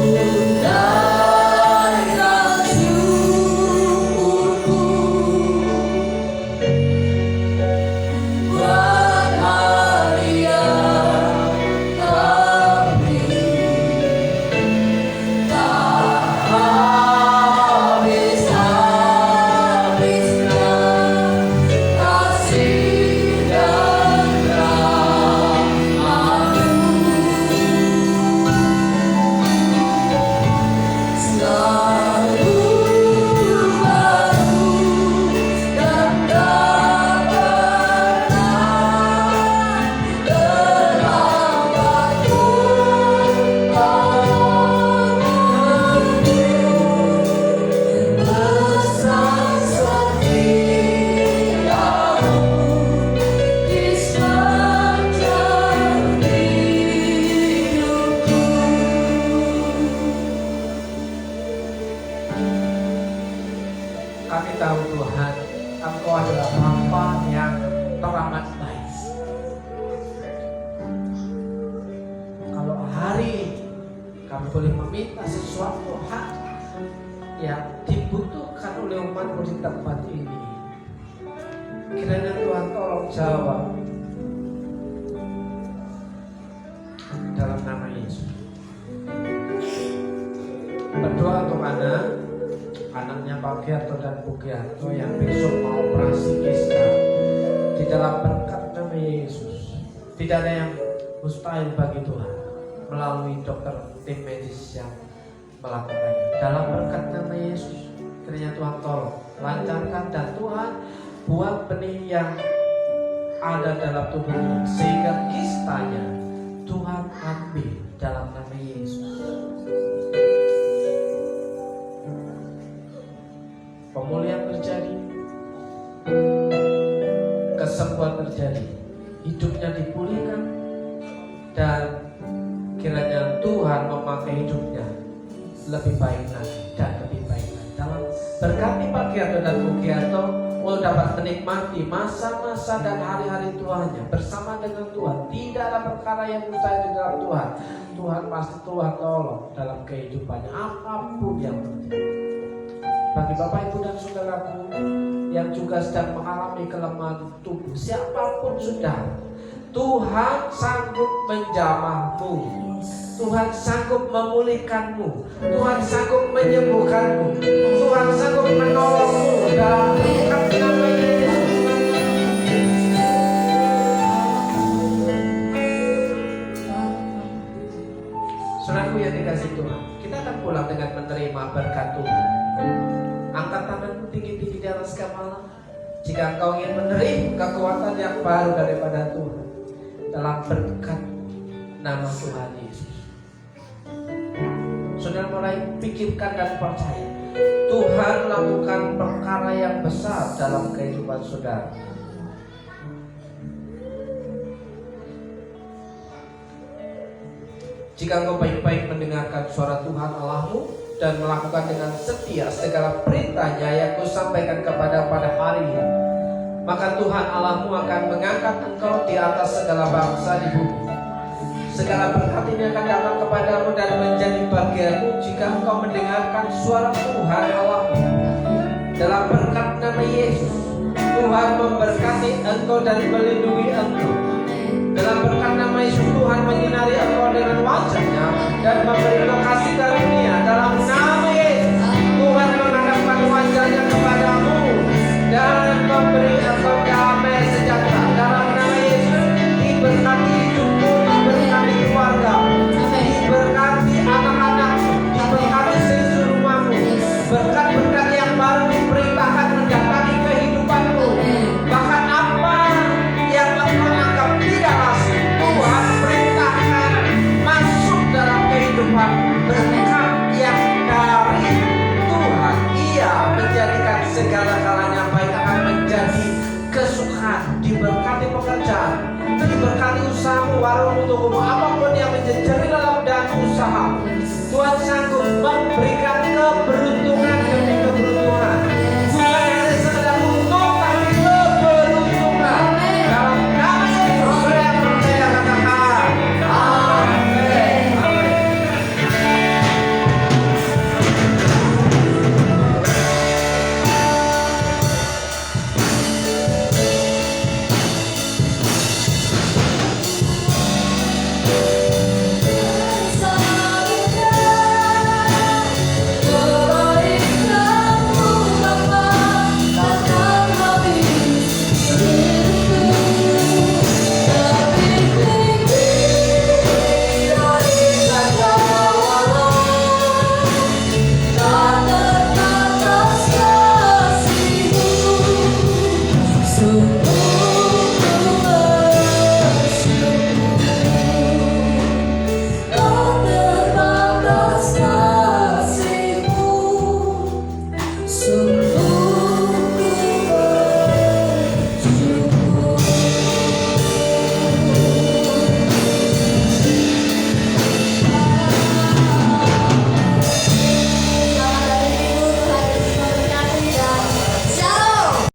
Undaikan syukurku buat hari yang kami tak habis-habisnya kasih dan rahmat-Mu. Selalu baru dan tak pernah terlambat pun besar setiamu di sepanjang hidupku. Kami tahu Tuhan, Engkau adalah Bapa yang teramat baik. Kalau hari ini kami boleh meminta sesuatu hal yang dibutuhkan oleh umat-Mu di tempat ini, kiranya Tuhan tolong jawab dalam nama Yesus. Berdoa untuk anaknya Pak Giarto dan Bu Giarto yang besok mau operasi kista, di dalam berkat nama Yesus. Tidak ada yang mustahil bagi Tuhan melalui dokter tim medis yang melakukannya. Dalam berkat nama Yesus, kiranya Tuhan tolong lancarkan dan Tuhan buat benih yang ada dalam tubuhnya sehingga kistanya Tuhan ambil dalam nama Yesus. Pemulihan terjadi, kesembuhan terjadi, hidupnya dipulihkan, dan kiranya Tuhan memakai hidupnya lebih baik lagi dan lebih baik lagi. Dalam berkati Pak Giarto dan Bu Giarto mau dapat menikmati masa-masa dan hari-hari Tuhannya bersama dengan Tuhan. Tidak ada perkara yang mustahil di dalam Tuhan. Tuhan pasti Tuhan tolong dalam kehidupannya apapun yang terjadi. Bagi Bapak Ibu dan saudaraku yang juga sedang mengalami kelemahan tubuh, siapapun sudah, Tuhan sanggup menjamahmu, Tuhan sanggup memulihkanmu, Tuhan sanggup menyembuhkanmu, Tuhan sanggup menolongmu dalam nama Yesus. Saudaraku yang dikasih Tuhan, kita akan pulang dengan menerima berkat Tuhan. Angkat tanganmu tinggi-tinggi di atas kepala jika engkau ingin menerima kekuatan yang baru daripada Tuhan dalam berkat nama Tuhan Yesus. Saudara mulai pikirkan dan percaya Tuhan lakukan perkara yang besar dalam kehidupan saudara. Jika engkau baik-baik mendengarkan suara Tuhan Allahmu dan melakukan dengan setia segala perintahnya yang kusampaikan kepada pada hari ini, maka Tuhan Allahmu akan mengangkat engkau di atas segala bangsa di bumi. Segala berkat ini akan datang kepadamu dan menjadi bagianmu jika engkau mendengarkan suara Tuhan Allahmu. Dalam berkat nama Yesus, Tuhan memberkati engkau dan melindungi engkau. Dalam berkat nama Yesus, Tuhan menyinari engkau dengan wajah-Nya dan memberi